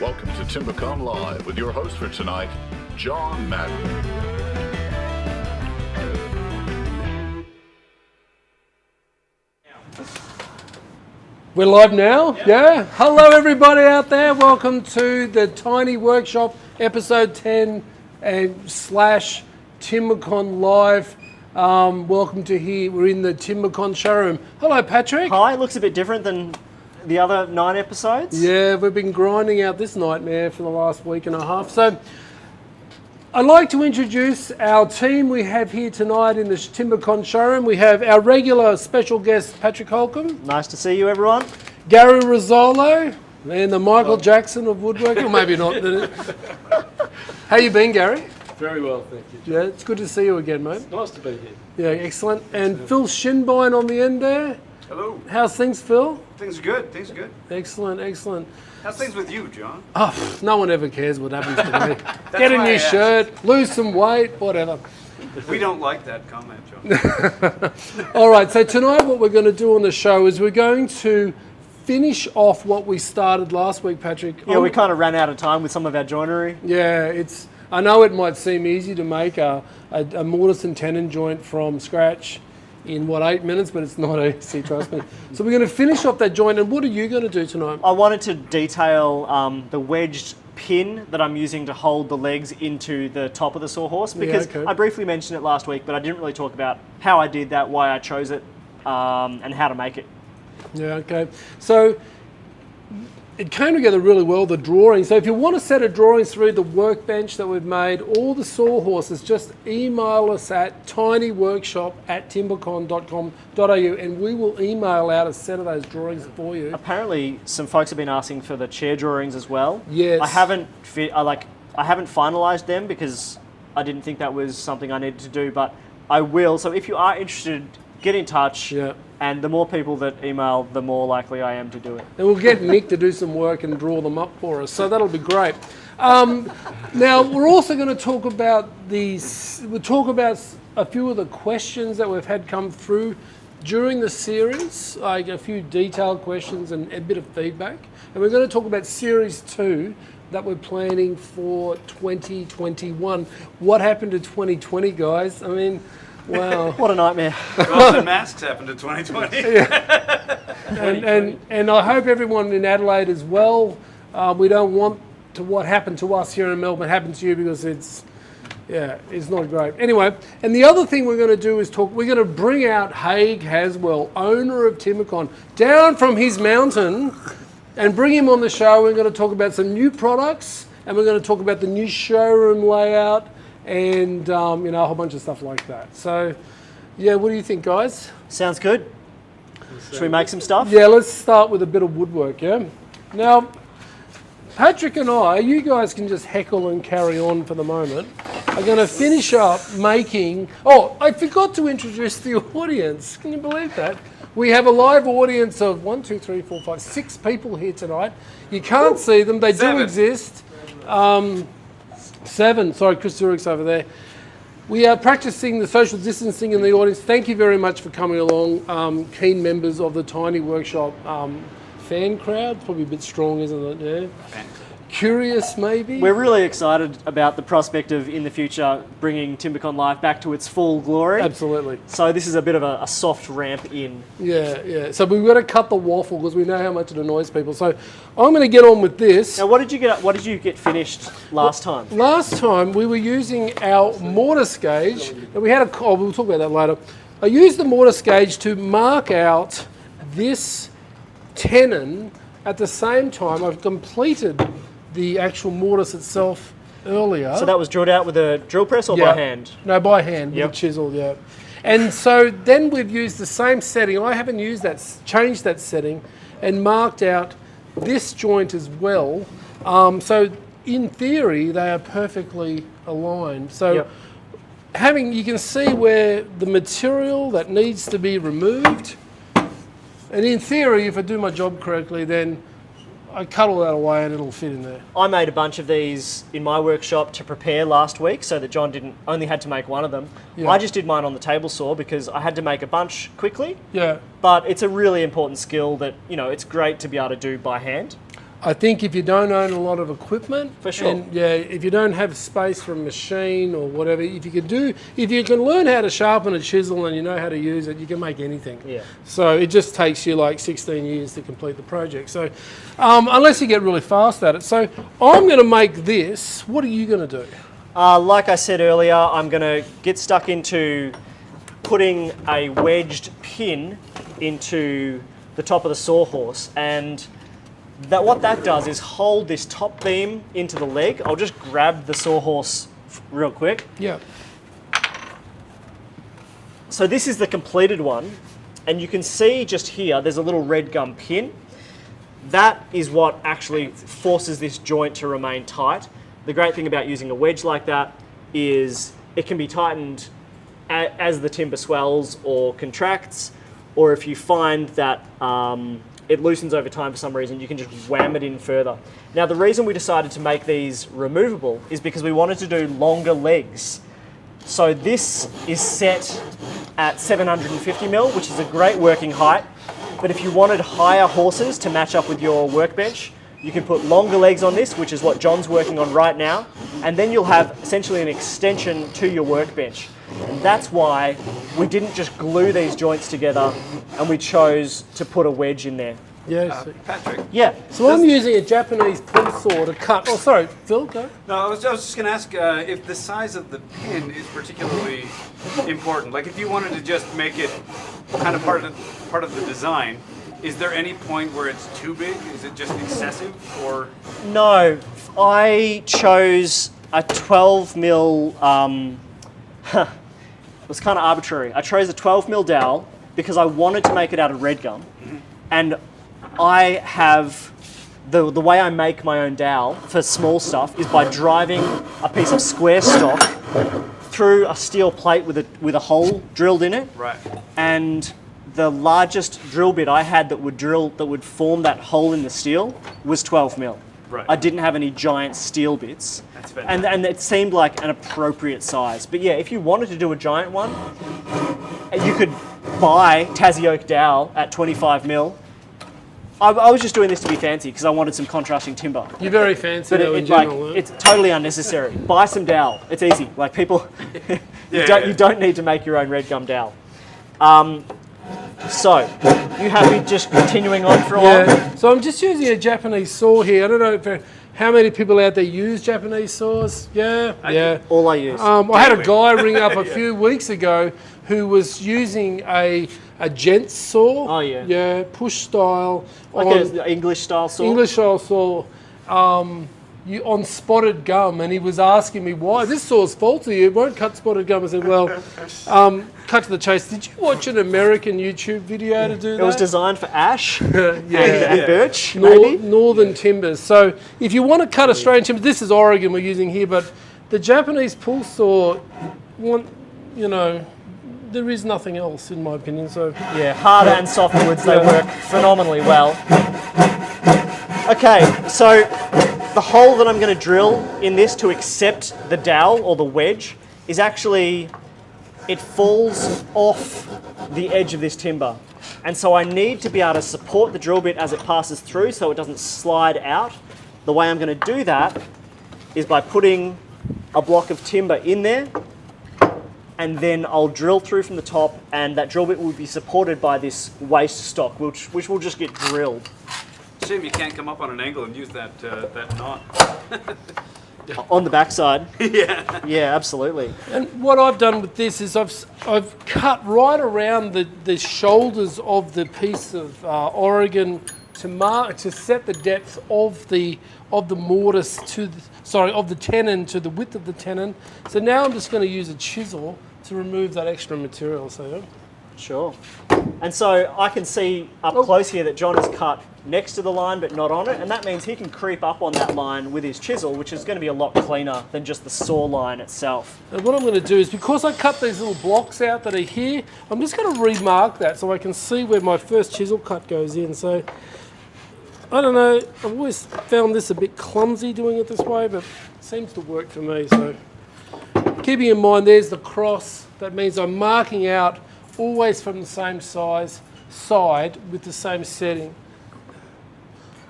Welcome to Timbecon Live with your host for tonight, John Madden. We're live now? Yeah. Hello everybody out there. Welcome to the Tiny Workshop episode 10 and slash Timbecon Live. Welcome to here. We're in the Timbercon showroom. Hello Patrick. Hi, it looks a bit different than the other 9 episodes. Yeah, we've been grinding out this nightmare for the last week and a half. So I'd like to introduce our team we have here tonight in the Timbercon showroom. We have our regular special guest, Patrick Holcomb. Nice to see you, everyone. Gary Rizzolo, and the Michael Jackson of woodworking, or maybe not. How you been, Gary? Very well, thank you. Yeah, it's good to see you again, mate. It's nice to be here. Yeah, excellent. And Phil Shinbine on the end there. Hello. How's things, Phil? Things are good. Things are good. Excellent, excellent. How's things with you, John? Oh, no one ever cares what happens to me. Get a new shirt, lose some weight, whatever. We don't like that comment, John. All right, so tonight what we're going to do on the show is we're going to finish off what we started last week, Patrick. Yeah, we kind of ran out of time with some of our joinery. Yeah, I know it might seem easy to make a mortise and tenon joint from scratch in 8 minutes, but it's not easy, trust me. So we're going to finish off that joint, and what are you going to do tonight? I wanted to detail the wedged pin that I'm using to hold the legs into the top of the Sawhorse, because I briefly mentioned it last week, but I didn't really talk about how I did that, why I chose it, and how to make it. Yeah, okay. So it came together really well, the drawing. So if you want a set of drawings through the workbench that we've made, all the Sawhorses, just email us at tinyworkshop@timbercon.com.au and we will email out a set of those drawings for you. Apparently, some folks have been asking for the chair drawings as well. Yes. I haven't finalised them because I didn't think that was something I needed to do, but I will. So if you are interested, get in touch. Yeah. And the more people that email, the more likely I am to do it. And we'll get Nick to do some work and draw them up for us. So that'll be great. Now, we're also going to talk about we'll talk about a few of the questions that we've had come through during the series, like a few detailed questions and a bit of feedback. And we're going to talk about Series 2 that we're planning for 2021. What happened to 2020, guys? I mean, wow. What a nightmare. Well, the masks happened to 2020. And I hope everyone in Adelaide as well. We don't want what happened to us here in Melbourne happen to you, because it's not great. Anyway, and the other thing we're going to do is we're going to bring out Haig Haswell, owner of Timbecon, down from his mountain and bring him on the show. We're going to talk about some new products, and we're going to talk about the new showroom layout, and a whole bunch of stuff like that. So, yeah, what do you think, guys? Sounds good. Should we make some stuff? Yeah, let's start with a bit of woodwork, yeah? Now, Patrick and you guys can just heckle and carry on for the moment. I'm going to finish up making... Oh, I forgot to introduce the audience. Can you believe that? We have a live audience of 6 people here tonight. You can't see them. They do exist. 7. Sorry, Chris Zurich's over there. We are practicing the social distancing in the audience. Thank you very much for coming along. Keen members of the Tiny Workshop fan crowd. Probably a bit strong, isn't it? Yeah. Curious, maybe? We're really excited about the prospect of, in the future, bringing Timbecon Live back to its full glory. Absolutely. So this is a bit of a soft ramp in. Yeah. So we've got to cut the waffle because we know how much it annoys people. So I'm going to get on with this. Now, what did you get finished last time? Last time we were using our mortise gauge, and we'll talk about that later. I used the mortise gauge to mark out this tenon. At the same time, I've completed the actual mortise itself earlier. So that was drilled out with a drill press or by hand? No, by hand with a chisel, yeah. And so then we've used the same setting. I haven't changed that setting, and marked out this joint as well. So in theory, they are perfectly aligned. So you can see where the material that needs to be removed. And in theory, if I do my job correctly, then I cut all that away and it'll fit in there. I made a bunch of these in my workshop to prepare last week so that John only had to make one of them. Yeah. I just did mine on the table saw because I had to make a bunch quickly. Yeah. But it's a really important skill that, it's great to be able to do by hand. I think if you don't own a lot of equipment, For sure. and yeah, if you don't have space for a machine or whatever, if you can learn how to sharpen a chisel and you know how to use it, you can make anything. Yeah. So it just takes you like 16 years to complete the project. So unless you get really fast at it. So I'm going to make this. What are you going to do? Like I said earlier, I'm going to get stuck into putting a wedged pin into the top of the Sawhorse, and what that does is hold this top beam into the leg. I'll just grab the Sawhorse real quick. Yeah. So this is the completed one, and you can see just here there's a little red gum pin. That is what actually forces this joint to remain tight. The great thing about using a wedge like that is it can be tightened as the timber swells or contracts, or if you find that it loosens over time for some reason, you can just wham it in further. Now, the reason we decided to make these removable is because we wanted to do longer legs. So this is set at 750 mil, which is a great working height. But if you wanted higher horses to match up with your workbench, you can put longer legs on this, which is what John's working on right now. And then you'll have essentially an extension to your workbench. And that's why we didn't just glue these joints together and we chose to put a wedge in there. Yes. Patrick. Yeah. So I'm using a Japanese pull saw to cut. Oh, sorry, Phil, go. No, I was just going to ask if the size of the pin is particularly important. Like if you wanted to just make it kind of part of the design, is there any point where it's too big? Is it just excessive, or? No, I chose a 12 mil. It was kind of arbitrary. I chose a 12 mil dowel because I wanted to make it out of red gum, and I have the way I make my own dowel for small stuff is by driving a piece of square stock through a steel plate with a hole drilled in it. Right. And the largest drill bit I had that would form that hole in the steel was 12 mil. Right. I didn't have any giant steel bits. That's fantastic. And it seemed like an appropriate size. But yeah, if you wanted to do a giant one, you could buy Tassie Oak dowel at 25 mil. I was just doing this to be fancy because I wanted some contrasting timber. You're very fancy, But though, in general. Huh? it's totally unnecessary. Buy some dowel. It's easy. Like people, you don't need to make your own red gum dowel. So, you happy just continuing on for a while? Yeah. So I'm just using a Japanese saw here. I don't know how many people out there use Japanese saws. Yeah, yeah. All I use. I had a guy ring up a few weeks ago who was using a gents saw. Oh yeah. Yeah, push style. Like an English style saw. English style saw. On spotted gum, and he was asking me why this saw's faulty. It won't cut spotted gum. I said, well, cut to the chase. Did you watch an American YouTube video to do that? It was designed for ash and yeah. birch, maybe. Northern timbers. So if you want to cut Australian timbers, this is Oregon we're using here, but the Japanese pull saw, there is nothing else in my opinion. So Yeah, hard and soft woods, they work phenomenally well. Okay, so the hole that I'm going to drill in this to accept the dowel or the wedge is actually, it falls off the edge of this timber. And so I need to be able to support the drill bit as it passes through so it doesn't slide out. The way I'm going to do that is by putting a block of timber in there, and then I'll drill through from the top, and that drill bit will be supported by this waste stock, which will just get drilled. Shame you can't come up on an angle and use that knot. On the backside. Yeah. Yeah, absolutely. And what I've done with this is I've cut right around the shoulders of the piece of Oregon to set the depth of the mortise of the tenon to the width of the tenon. So now I'm just going to use a chisel to remove that extra material. So Sure. And so I can see up close here that John has cut next to the line but not on it, and that means he can creep up on that line with his chisel, which is going to be a lot cleaner than just the saw line itself. And what I'm going to do is, because I cut these little blocks out that are here, I'm just going to remark that so I can see where my first chisel cut goes in. So I don't know, I've always found this a bit clumsy doing it this way, but it seems to work for me. So keeping in mind there's the cross, that means I'm marking out always from the same side with the same setting.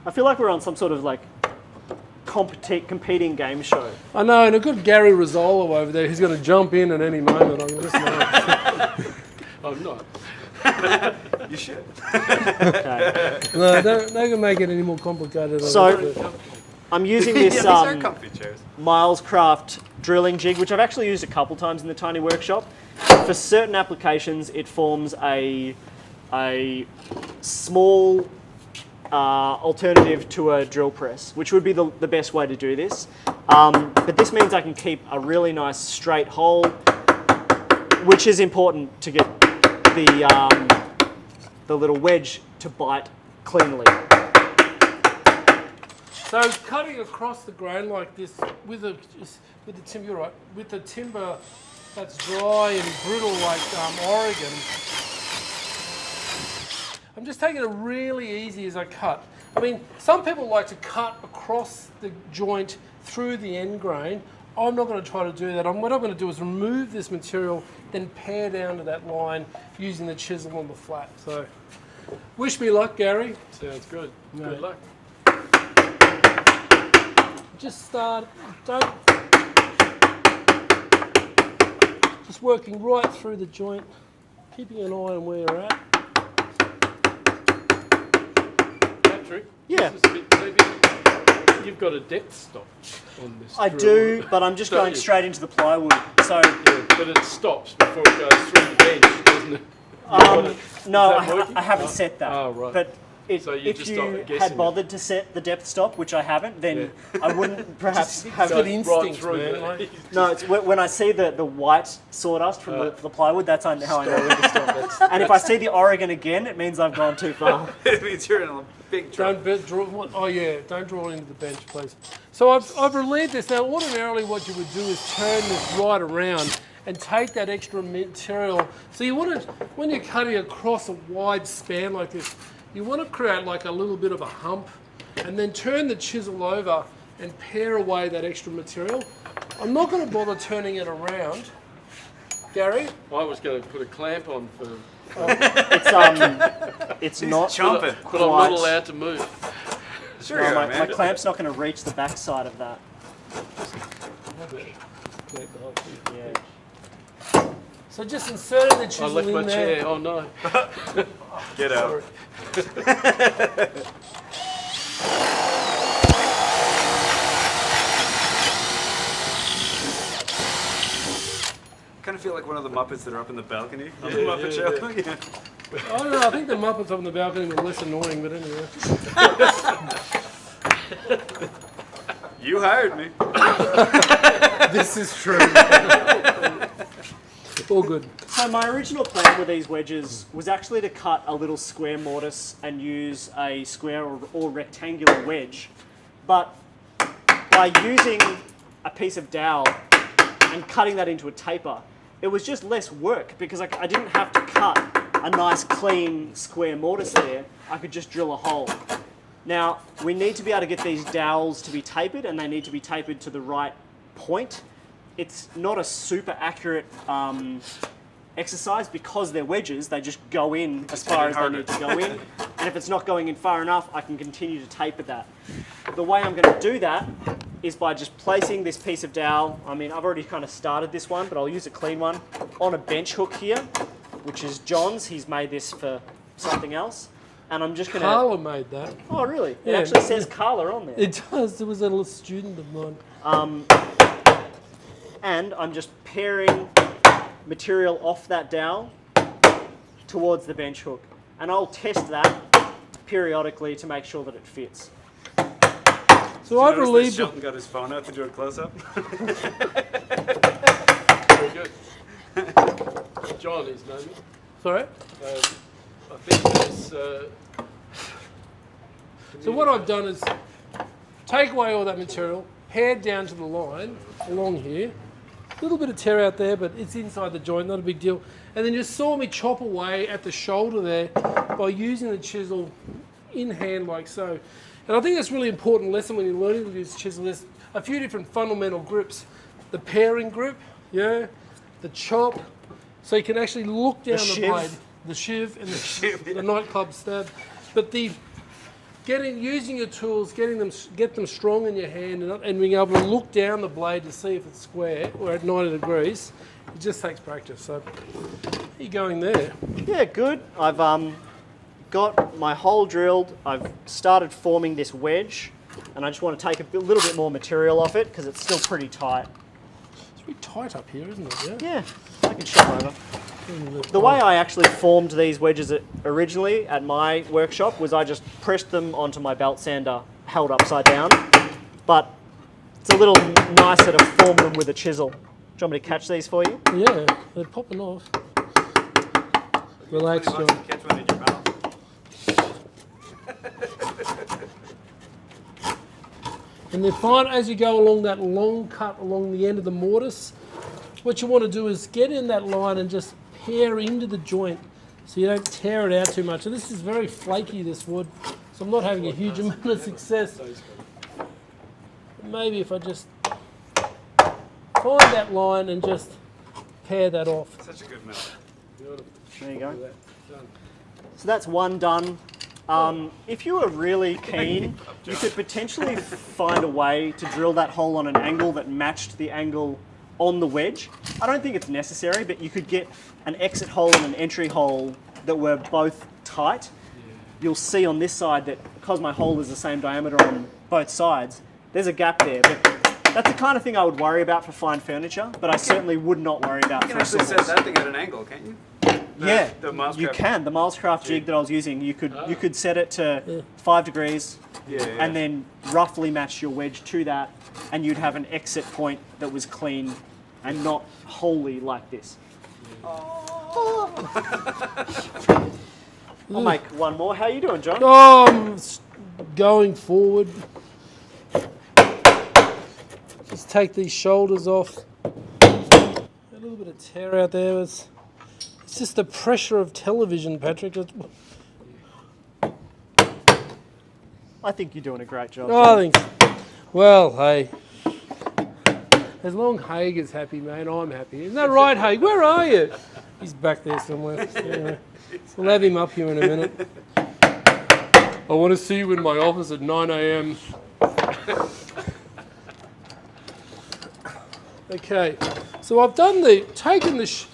I feel like we're on some sort of like competing game show. I know, and a good Gary Rizzolo over there. He's going to jump in at any moment. I can just know. I'm not. You should. Okay. No, don't make it any more complicated. So I'm using this These are comfy chairs. Milescraft drilling jig, which I've actually used a couple times in the tiny workshop. For certain applications, it forms a small alternative to a drill press, which would be the best way to do this. But this means I can keep a really nice straight hole, which is important to get the little wedge to bite cleanly. So cutting across the grain like this with the timber, you're right, with the timber that's dry and brittle like Oregon, I'm just taking it really easy as I cut. I mean, some people like to cut across the joint through the end grain. I'm not going to try to do that. What I'm going to do is remove this material, then pare down to that line using the chisel on the flat. So, wish me luck, Gary. Sounds good. Good luck. Just start, just working right through the joint, keeping an eye on where you're at. Patrick, Yeah. this is a bit maybe you've got a depth stop on this. I drill. do, but I'm just Don't going you? straight into the plywood. So Yeah, but it stops before it goes through the bench, doesn't it? no, Is that working? I haven't set that. Oh, right. But So you if just you started guessing had it. bothered to set the depth stop, which I haven't, then I wouldn't perhaps have. Good Right instinct, through man. the- Like, No, it's when I see the white sawdust from the plywood, that's how I know when to stop. And if I see the Oregon again, it means I've gone too far. It means you're in a big trouble. don't draw. Oh yeah, don't draw it into the bench, please. So I've relieved this. Now, ordinarily, what you would do is turn this right around and take that extra material. So you want to, when you're cutting across a wide span like this, you want to create like a little bit of a hump, and then turn the chisel over and pare away that extra material. I'm not going to bother turning it around, Gary. I was going to put a clamp on for, It's not chomping. but I'm not allowed to move. Sure, No, you are, my man. clamp's not going to reach the back side of that. Yeah. So just inserting the I chisel left in my there. chair. Oh no. Get out. Kind of feel like one of the Muppets that are up in the balcony on the Muppet Show. Yeah. I don't know, I think the Muppets up on the balcony were less annoying, but anyway. You hired me. This is true. All good. So my original plan with these wedges was actually to cut a little square mortise and use a square or rectangular wedge. But by using a piece of dowel and cutting that into a taper, it was just less work because I didn't have to cut a nice clean square mortise there. I could just drill a hole. Now, we need to be able to get these dowels to be tapered, and they need to be tapered to the right point. It's not a super accurate exercise because they're wedges. They just go in as far as they need to go in. And if it's not going in far enough, I can continue to taper that. The way I'm going to do that is by just placing this piece of dowel. I mean, I've already kind of started this one, but I'll use a clean one on a bench hook here, which is John's. He's made this for something else. And I'm just going to... Carla made that. Oh, really? It Yeah. actually says Carla on there. It does. There was a little student of mine. And I'm just paring material off that dowel towards the bench hook. And I'll test that periodically to make sure that it fits. So I've Notice that relieved Shelton got his phone out to do a close-up. Very good. John is name. Sorry? I think there's. So what I've done is take away all that material, pared down to the line along here. A little bit of tear out there, but it's inside the joint, not a big deal. And then just saw me chop away at the shoulder there by using the chisel in hand like so. And I think that's a really important lesson when you're learning to use chisel. There's a few different fundamental grips. The paring grip, yeah, the chop, so you can actually look down the shiv. blade. The shiv and the nightclub stab. But using your tools, get them strong in your hand, and being able to look down the blade to see if it's square or at 90 degrees. It just takes practice. So, how are you going there? Yeah, good. I've got my hole drilled. I've started forming this wedge, and I just want to take a little bit more material off it because it's still pretty tight. It's pretty tight up here, isn't it? Yeah, I can shove over. The way I actually formed these wedges originally at my workshop was I just pressed them onto my belt sander, held upside down, but it's a little nicer to form them with a chisel. Do you want me to catch these for you? Yeah, they're popping off. Relax, John. Catch one in your mouth. And then find as you go along that long cut along the end of the mortise, what you want to do is get in that line and just pare into the joint so you don't tear it out too much. And this is very flaky, this wood, so I'm not having a huge amount of success. Maybe if I just find that line and just pare that off. Such a good mill. There you go. So that's one done. If you were really keen, you could potentially find a way to drill that hole on an angle that matched the angle on the wedge. I don't think it's necessary, but you could get an exit hole and an entry hole that were both tight. You'll see on this side that because my hole is the same diameter on both sides, there's a gap there. But that's the kind of thing I would worry about for fine furniture, but I certainly would not worry about You for can a actually set Sawhorse. that thing at an angle, can't you? The Milescraft you can. The Milescraft jig that I was using, you could set it to 5 degrees and then roughly match your wedge to that, and you'd have an exit point that was clean and not wholly like this. I'll make one more. How you doing, John? Oh, I'm going forward. Just take these shoulders off. A little bit of tear out there. It's just the pressure of television, Patrick. I think you're doing a great job. Oh, I think so. Well, hey. As long as Haig is happy, mate, I'm happy. Isn't that right, Haig? Where are you? He's back there somewhere. Anyway, we'll have him up here in a minute. I want to see you in my office at 9 a.m. Okay, so I've taken the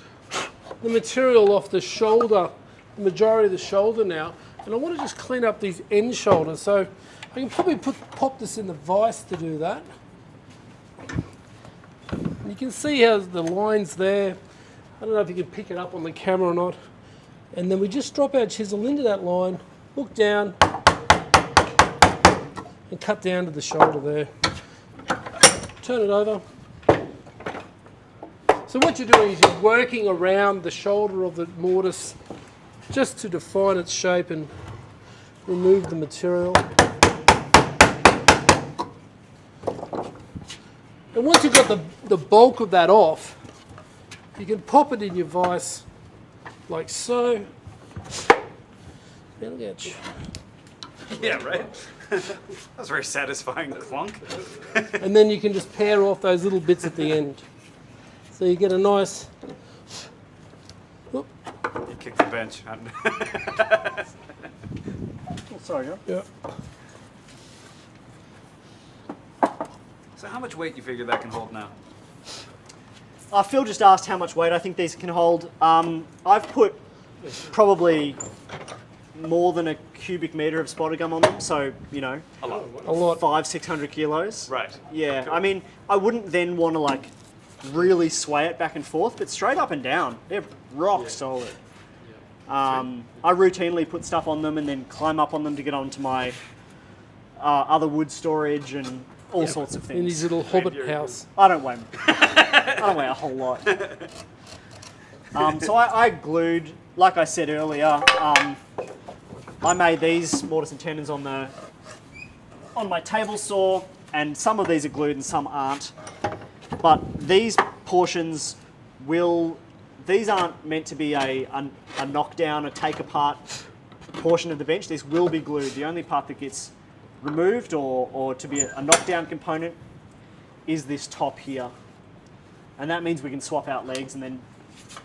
material off the shoulder, the majority of the shoulder now, and I want to just clean up these end shoulders. So I can probably pop this in the vise to do that. And you can see how the line's there. I don't know if you can pick it up on the camera or not. And then we just drop our chisel into that line, look down, and cut down to the shoulder there. Turn it over. So what you're doing is you're working around the shoulder of the mortise just to define its shape and remove the material. And once you've got the bulk of that off, you can pop it in your vise like so. That'll get you. Yeah, right? That was a very satisfying clunk. And then you can just pare off those little bits at the end. So you get a nice... You kicked the bench. Oh, sorry, John. Yeah. So how much weight do you figure that can hold now? Phil just asked how much weight I think these can hold. I've put probably more than a cubic metre of spotted gum on them, so, you know, A lot. 500-600 kilos. Right. Yeah, Cool. I mean, I wouldn't then want to like really sway it back and forth, but straight up and down, they're rock solid. I routinely put stuff on them and then climb up on them to get onto my other wood storage and all sorts of In his things. little hobbit house. I don't weigh a whole lot. So I glued, like I said earlier, I made these mortise and tenons on my table saw, and some of these are glued and some aren't. But these portions these aren't meant to be a knockdown, a take apart portion of the bench. This will be glued. The only part that gets removed or to be a knockdown component is this top here. And that means we can swap out legs and then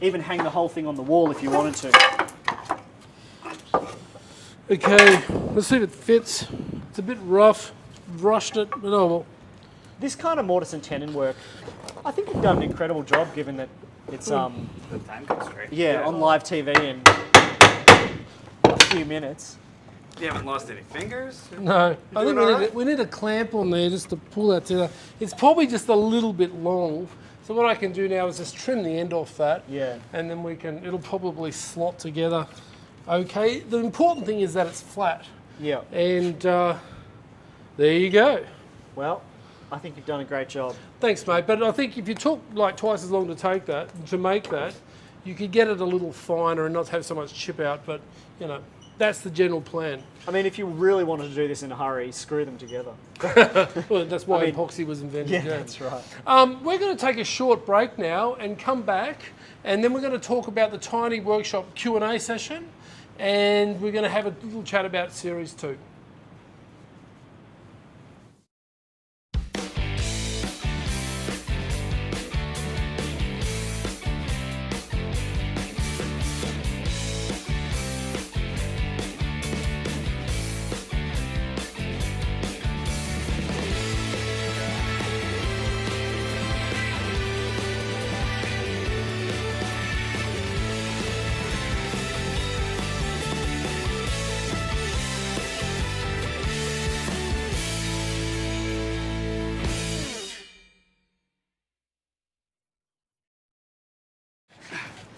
even hang the whole thing on the wall if you wanted to. Okay, let's see if it fits. It's a bit rough, rushed it, but oh well. This kind of mortise and tenon work, I think you've done an incredible job given that it's The time constraint. on live TV in a few minutes. You haven't lost any fingers? No, I think doing we need a clamp on there just to pull that together. It's probably just a little bit long. So what I can do now is just trim the end off that. Yeah. And then it'll probably slot together. Okay, the important thing is that it's flat. Yeah. And there you go. Well, I think you've done a great job. Thanks, mate. But I think if you took like twice as long to make that, you could get it a little finer and not have so much chip out. But, you know, that's the general plan. I mean, if you really wanted to do this in a hurry, screw them together. Well, that's why epoxy was invented. Yeah, that's right. We're going to take a short break now and come back, and then we're going to talk about the Tiny Workshop Q&A session, and we're going to have a little chat about Series 2.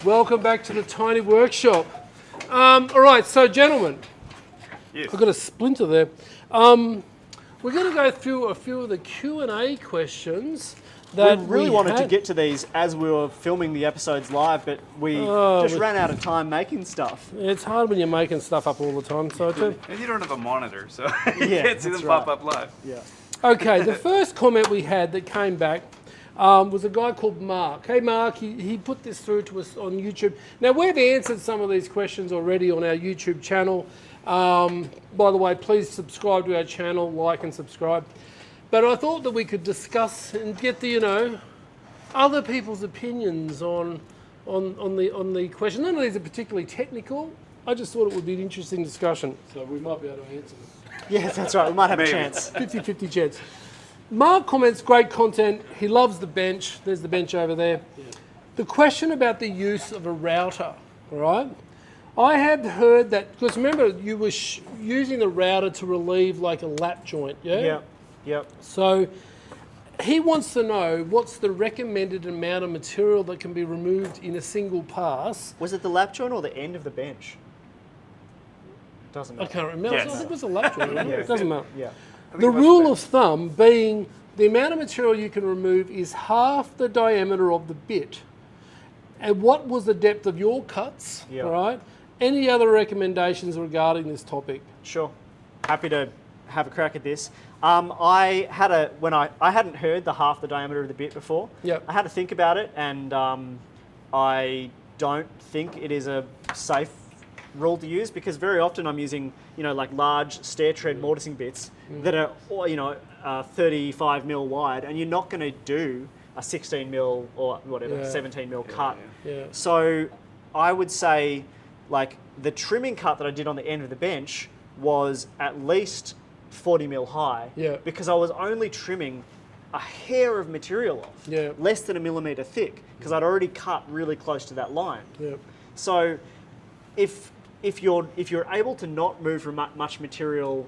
Welcome back to the Tiny Workshop. All right, so gentlemen, Yes. I've got a splinter there. We're going to go through a few of the Q&A questions that We really wanted to had. get to these as we were filming the episodes live, but we just ran out of time making stuff. It's hard when you're making stuff up all the time. So And you don't have a monitor, so you Yeah, can't see them that's pop right. up live. Yeah. okay, the first comment we had that came back was a guy called Mark. Hey Mark, he put this through to us on YouTube. Now we've answered some of these questions already on our YouTube channel. By the way, please subscribe to our channel, like and subscribe. But I thought that we could discuss and get the, other people's opinions on the question. None of these are particularly technical. I just thought it would be an interesting discussion. So we might be able to answer them. Yes, that's right. We might have Maybe. a chance. 50-50 chance. Mark comments, great content. He loves the bench. There's the bench over there. Yeah. The question about the use of a router, all right? I have heard that, because remember, you were using the router to relieve like a lap joint, yeah? Yeah. Yep. So he wants to know what's the recommended amount of material that can be removed in a single pass. Was it the lap joint or the end of the bench? Doesn't I matter. can't remember. Yes. I think it was a lap joint. Wasn't it? It doesn't matter. Yeah. The rule of thumb being the amount of material you can remove is half the diameter of the bit. And what was the depth of your cuts? Yeah. All right. Any other recommendations regarding this topic? Sure. Happy to have a crack at this. I hadn't heard the half the diameter of the bit before. Yep. I had to think about it, and I don't think it is a safe rule to use because very often I'm using, like large stair tread mortising bits that are, 35 mil wide, and you're not going to do a 16 mil or whatever, Yeah. 17 mil cut. Yeah. So I would say, like, the trimming cut that I did on the end of the bench was at least 40 mil high. Yeah. Because I was only trimming a hair of material off, Yeah. less than a millimeter thick, because I'd already cut really close to that line. Yeah. So if you're able to not move much material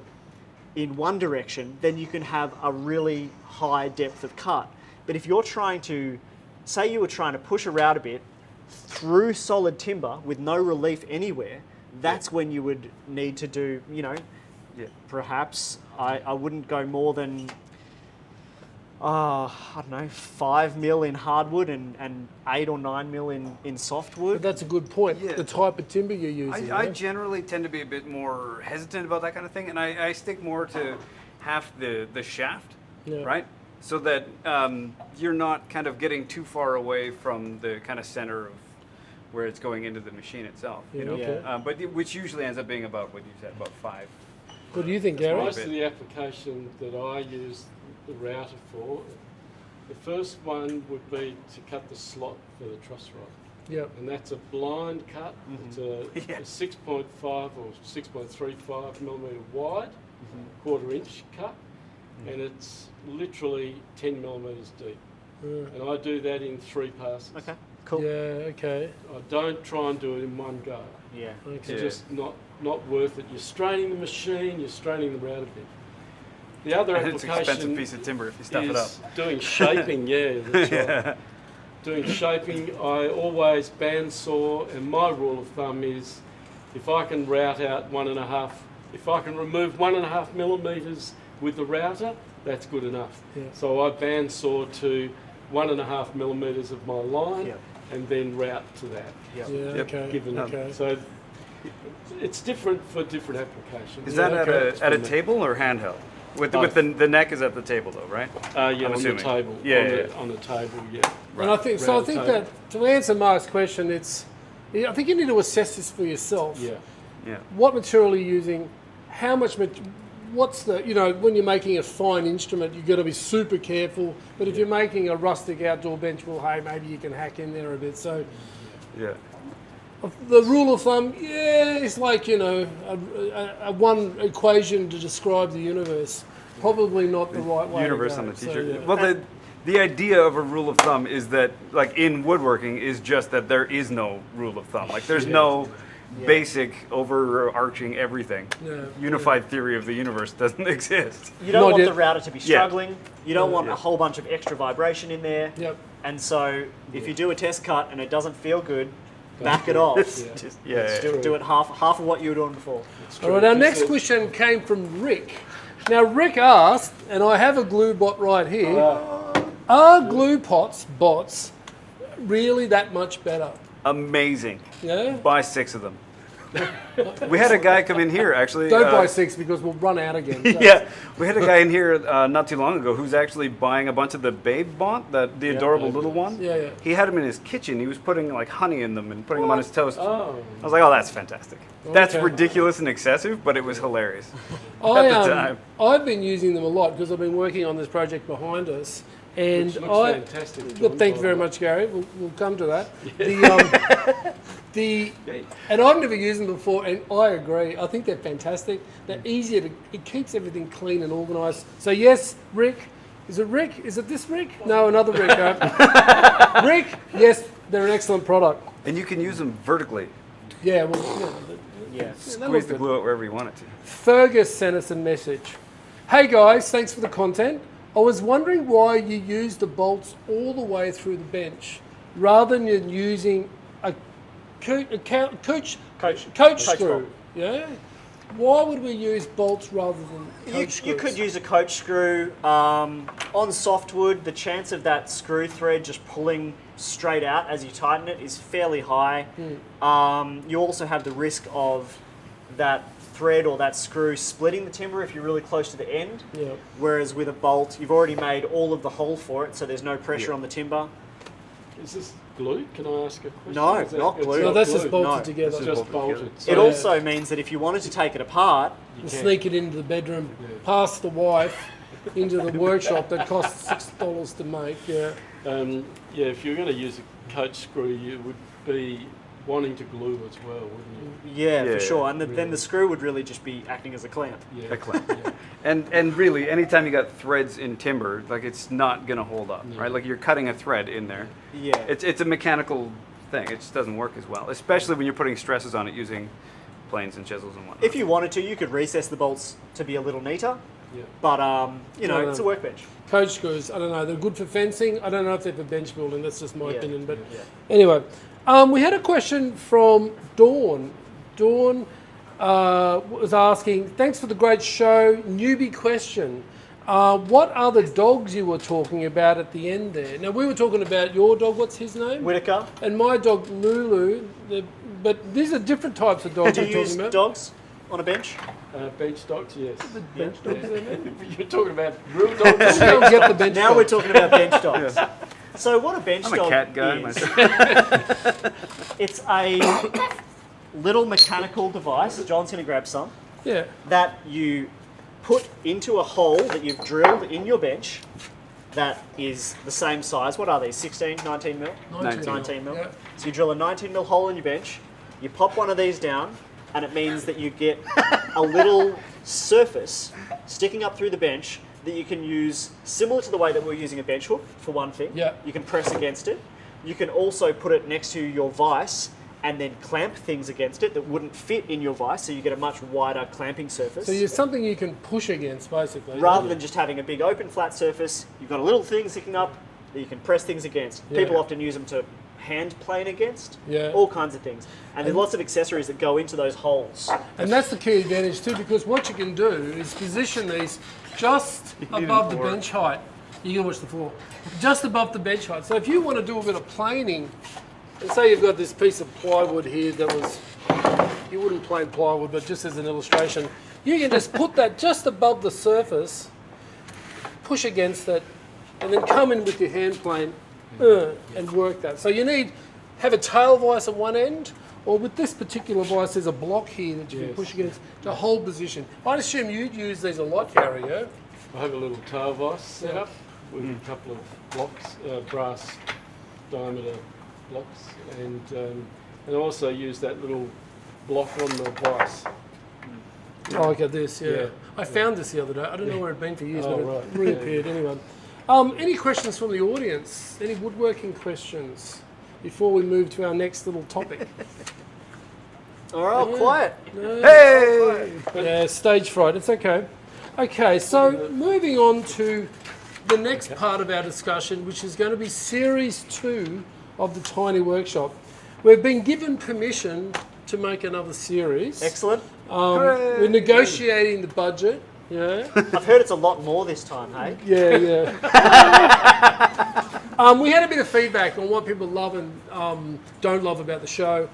in one direction, then you can have a really high depth of cut. But if you're trying to, say you were trying to push a router bit through solid timber with no relief anywhere, that's when you would need to do, perhaps I wouldn't go more than, I don't know, 5 mil in hardwood and 8 or 9 mil in softwood. But that's a good point. Yeah. The type of timber you're using. I yeah? generally tend to be a bit more hesitant about that kind of thing, and I stick more to half the shaft, Yeah. right? So that you're not kind of getting too far away from the kind of center of where it's going into the machine itself, Yeah, okay. But which usually ends up being about what you said, about 5. What do you think, Gary? Most of the application that I use the router for, the first one would be to cut the slot for the truss rod. Yep. And that's a blind cut. It's a 6.5 or 6.35 millimetre wide, quarter-inch cut, and it's literally 10 millimetres deep. And I do that in 3 passes. Okay, cool. Yeah, okay. I don't try and do it in one go. Yeah. It's just not worth it. You're straining the machine, you're straining the router bit. The other And it's application an expensive piece of timber if you stuff it up. is doing shaping. Yeah, that's right. Doing shaping, I always bandsaw, and my rule of thumb is if I can route out 1.5, if I can remove 1.5 millimetres with the router, that's good enough. Yeah. So I bandsaw to 1.5 millimetres of my line, and then route to that. Yeah, okay. Given Okay. So it's different for different applications. Is that okay. at a table or handheld? With the neck is at the table though, right? Yeah, I'm on assuming. the table. Yeah, On the table, yeah. And I think so. I think Round that to answer Mark's question, I think you need to assess this for yourself. Yeah. Yeah. What material are you using? How much? What's the? When you're making a fine instrument, you've got to be super careful. But if you're making a rustic outdoor bench, well, hey, maybe you can hack in there a bit. So. Yeah. The rule of thumb, it's like, a one equation to describe the universe. Probably not the right way Universe to go. on the t-shirt. So, yeah. Well, the idea of a rule of thumb is that, like in woodworking, is just that there is no rule of thumb. Like there's no basic overarching everything. Yeah. Unified theory of the universe doesn't exist. You don't Not want yet. the router to be struggling. You don't want Yeah. a whole bunch of extra vibration in there. Yep. And so if you do a test cut and it doesn't feel good, back it off. Just, yeah. Do it half of what you were doing before. All right, our next question came from Rick. Now, Rick asked, and I have a glue bot right here, are glue bots really that much better? Amazing. Yeah? Buy 6 of them. We had a guy come in here actually. Don't buy 6 because we'll run out again. So. Yeah, we had a guy in here not too long ago who's actually buying a bunch of the Babe Bont, the adorable little one. Yeah, yeah. He had them in his kitchen. He was putting like honey in them and putting them on his toast. Oh. I was like, oh, that's fantastic. That's Okay. ridiculous and excessive, but it was hilarious I, at the time. I've been using them a lot because I've been working on this project behind us. And Which looks fantastic, John, Look, thank you by very the way. much, Gary. We'll come to that. And I've never used them before, and I agree. I think they're fantastic. They're easier to. It keeps everything clean and organised. So yes, Rick. Is it Rick? Is it this Rick? No, another Rick. Rick. Yes, they're an excellent product. And you can use them vertically. Yeah. Well. Yeah. Squeeze the glue out wherever you want it to. Fergus sent us a message. Hey guys, thanks for the content. I was wondering why you use the bolts all the way through the bench rather than using a coach screw. bolt. Yeah. Why would we use bolts rather than coach screws? You could use a coach screw. On softwood, the chance of that screw thread just pulling straight out as you tighten it is fairly high. You also have the risk of that thread or that screw splitting the timber if you're really close to the end. Yeah. Whereas with a bolt, you've already made all of the hole for it, so there's no pressure on the timber. Is this glue? Can I ask a question? No, Is that- not it's glue. No, that's just glue. bolted No, together. It's just bolted. So- It also means that if you wanted to take it apart, And sneak it into the bedroom, past the wife, into the workshop that costs $6 to make. Yeah. If you're going to use a coach screw, you would be wanting to glue as well, wouldn't you? yeah, Yeah. for sure. And then the screw would really just be acting as a clamp. Yeah. A clamp. And really, anytime you got threads in timber, like it's not gonna hold up, right? Like you're cutting a thread in there. Yeah. It's a mechanical thing. It just doesn't work as well, especially when you're putting stresses on it using planes and chisels and whatnot. If you wanted to, you could recess the bolts to be a little neater. Yeah. But No. it's a workbench. Coach screws, I don't know. They're good for fencing. I don't know if they're for bench building. That's just my Yeah. opinion. But Yeah. anyway, we had a question from Dawn. Dawn was asking, thanks for the great show. Newbie question. What are the dogs you were talking about at the end there? Now, we were talking about your dog. What's his name? Whitaker. And my dog, Lulu. But these are different types of dogs Do we're you talking use about. dogs on a bench? Bench dogs, yes. Bench dogs, I mean. You're talking about real dogs. Don't get the bench Now dogs. we're talking about bench dogs. So what a bench I'm a dog cat guy is, myself. it's a little mechanical device. John's going to grab some. Yeah. That you put into a hole that you've drilled in your bench that is the same size. What are these, 16, 19 mil? 19. 19 mil. Yeah. So you drill a 19mm hole in your bench, you pop one of these down, and it means that you get a little surface sticking up through the bench that you can use similar to the way that we're using a bench hook, for one thing. Yeah. You can press against it. You can also put it next to your vise and then clamp things against it that wouldn't fit in your vise, so you get a much wider clamping surface. So you're something you can push against, basically. Rather than just having a big open flat surface, you've got a little thing sticking up that you can press things against. Yeah. People often use them to hand plane against, Yeah. all kinds of things. And there's lots of accessories that go into those holes. And that's the key advantage too, because what you can do is position these just above the bench height. You can watch the floor. Just above the bench height. So if you want to do a bit of planing, and say you've got this piece of plywood here that was, you wouldn't plane plywood, but just as an illustration, you can just put that just above the surface, push against it, and then come in with your hand plane and work that. So you have a tail vise at one end, or with this particular vise, there's a block here that you can push against to hold position. I'd assume you'd use these a lot, Gary, yeah? I have a little tail vise set up with a couple of blocks, brass diameter blocks, and I also use that little block on the vise. Oh, look at this, yeah. Yeah. I found this the other day. I don't know where it'd been for years, Oh, but right. it reappeared anyway. Any questions from the audience? Any woodworking questions before we move to our next little topic? All right, quiet. Hey! Yeah, stage fright. It's okay. Okay, so moving on to the next part of our discussion, which is going to be Series 2 of the Tiny Workshop. We've been given permission to make another series. Excellent. We're negotiating the budget. Yeah. I've heard it's a lot more this time, hey? Yeah. We had a bit of feedback on what people love and don't love about the show.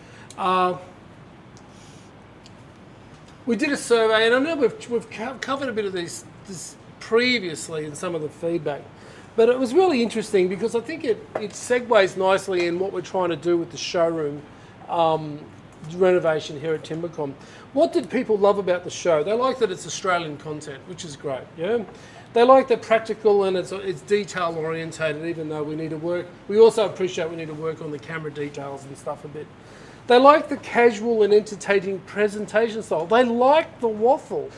We did a survey, and I know we've covered a bit of this previously in some of the feedback, but it was really interesting because I think it segues nicely in what we're trying to do with the showroom renovation here at Timbercon. What did people love about the show? They like that it's Australian content, which is great. Yeah, they like the practical and it's detail orientated. Even though we need to work, we also appreciate we need to work on the camera details and stuff a bit. They like the casual and entertaining presentation style. They like the waffle.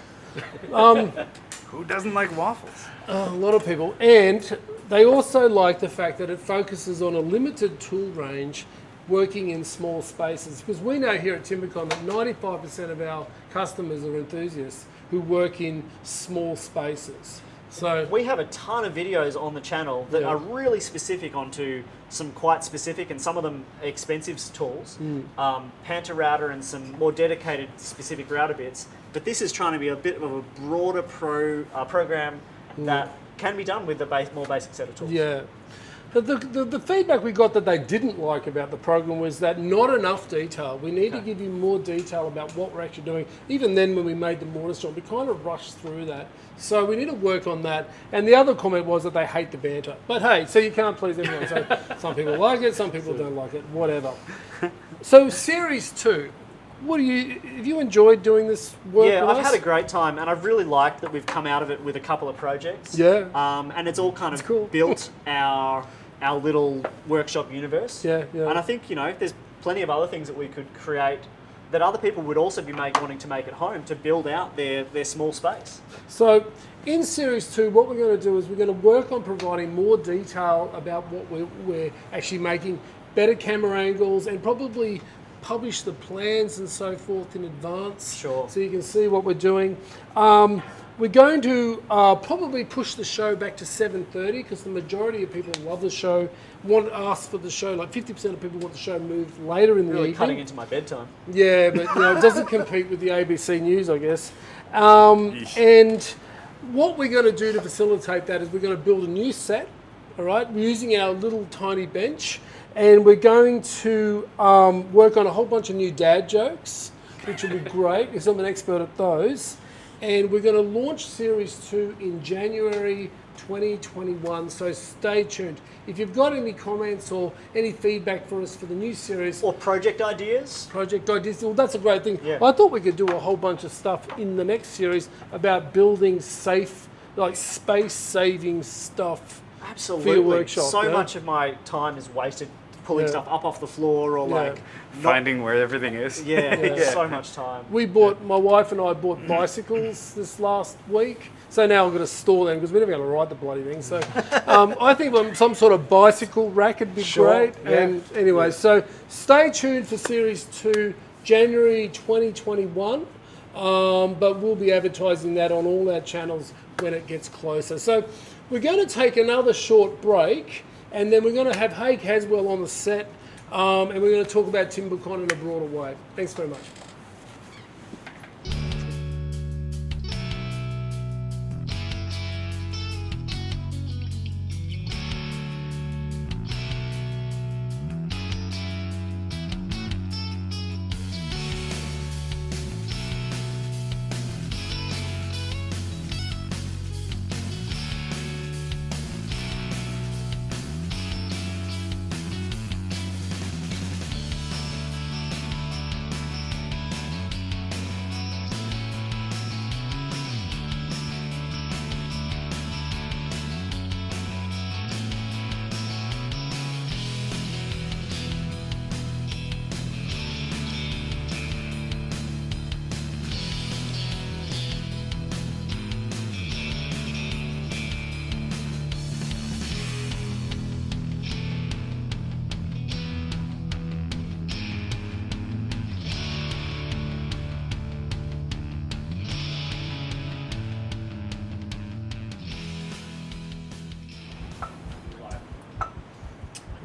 Who doesn't like waffles? A lot of people. And they also like the fact that it focuses on a limited tool range working in small spaces. Because we know here at Timbecon that 95% of our customers are enthusiasts who work in small spaces. So we have a ton of videos on the channel that are really specific onto some quite specific and some of them expensive tools, Panther router and some more dedicated specific router bits. But this is trying to be a bit of a broader program that can be done with a more basic set of tools. yeah. But the feedback we got that they didn't like about the program was that not enough detail. We need to give you more detail about what we're actually doing. Even then when we made the mortar strong, we kind of rushed through that. So we need to work on that. And the other comment was that they hate the banter. But hey, so you can't please everyone. So some people like it, some people don't like it, whatever. So Series 2, have you enjoyed doing this work Yeah, with I've us? had a great time, and I've really liked that we've come out of it with a couple of projects. Yeah. And it's all kind of cool. built our little workshop universe. Yeah. And I think, there's plenty of other things that we could create that other people would also be wanting to make at home to build out their small space. So in Series 2, what we're going to do is we're going to work on providing more detail about what we're actually making, better camera angles, and probably publish the plans and so forth in advance. Sure. So you can see what we're doing. We're going to probably push the show back to 7:30 because the majority of people love the show, ask for the show, like 50% of people want the show moved later in the Really evening. cutting into my bedtime. Yeah, but it doesn't compete with the ABC News, I guess. And what we're going to do to facilitate that is we're going to build a new set, all right, using our little tiny bench, and we're going to work on a whole bunch of new dad jokes, which will be great because I'm an expert at those. And we're going to launch Series 2 in January 2021, so stay tuned. If you've got any comments or any feedback for us for the new series, Or project ideas. well, that's a great thing. Yeah. I thought we could do a whole bunch of stuff in the next series about building safe, like space-saving stuff Absolutely. for your workshop. So yeah? much of my time is wasted pulling stuff up off the floor or like Finding where everything is. so much time. My wife and I bought bicycles this last week. So now I'm going to store them because we're never going to ride the bloody thing. So I think some sort of bicycle rack would be great. Yeah. And anyway, so stay tuned for Series 2, January 2021. But we'll be advertising that on all our channels when it gets closer. So we're going to take another short break, and then we're going to have Haig Haswell on the set, and we're going to talk about Timbercon in a broader way. Thanks very much.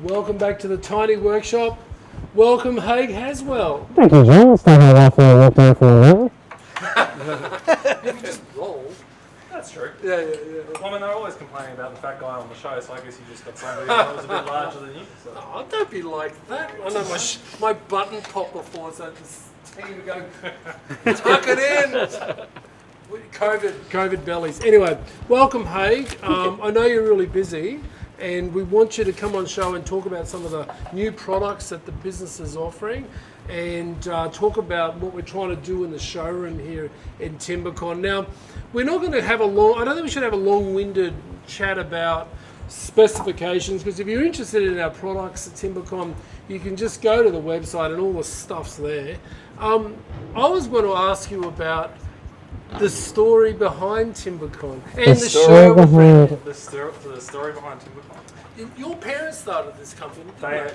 Welcome back to the Tiny Workshop. Welcome, Haig Haswell. Thank you, John. It's not how often I walk down for a run. You can just roll. That's true. Yeah. Well, I mean, they're always complaining about the fat guy on the show, so I guess you just got somebody that was a bit larger than you. So. Oh, don't be like that. I know my button popped before, so this team go, tuck it in. COVID bellies. Anyway, welcome, Haig. I know you're really busy, and we want you to come on show and talk about some of the new products that the business is offering, and talk about what we're trying to do in the showroom here in Timbercon. Now, we're not going to have I don't think we should have a long-winded chat about specifications, because if you're interested in our products at Timbercon, you can just go to the website and all the stuff's there. I was going to ask you about the story behind Timbercon and the show. The story behind Timbercon. Your parents started this company, didn't they?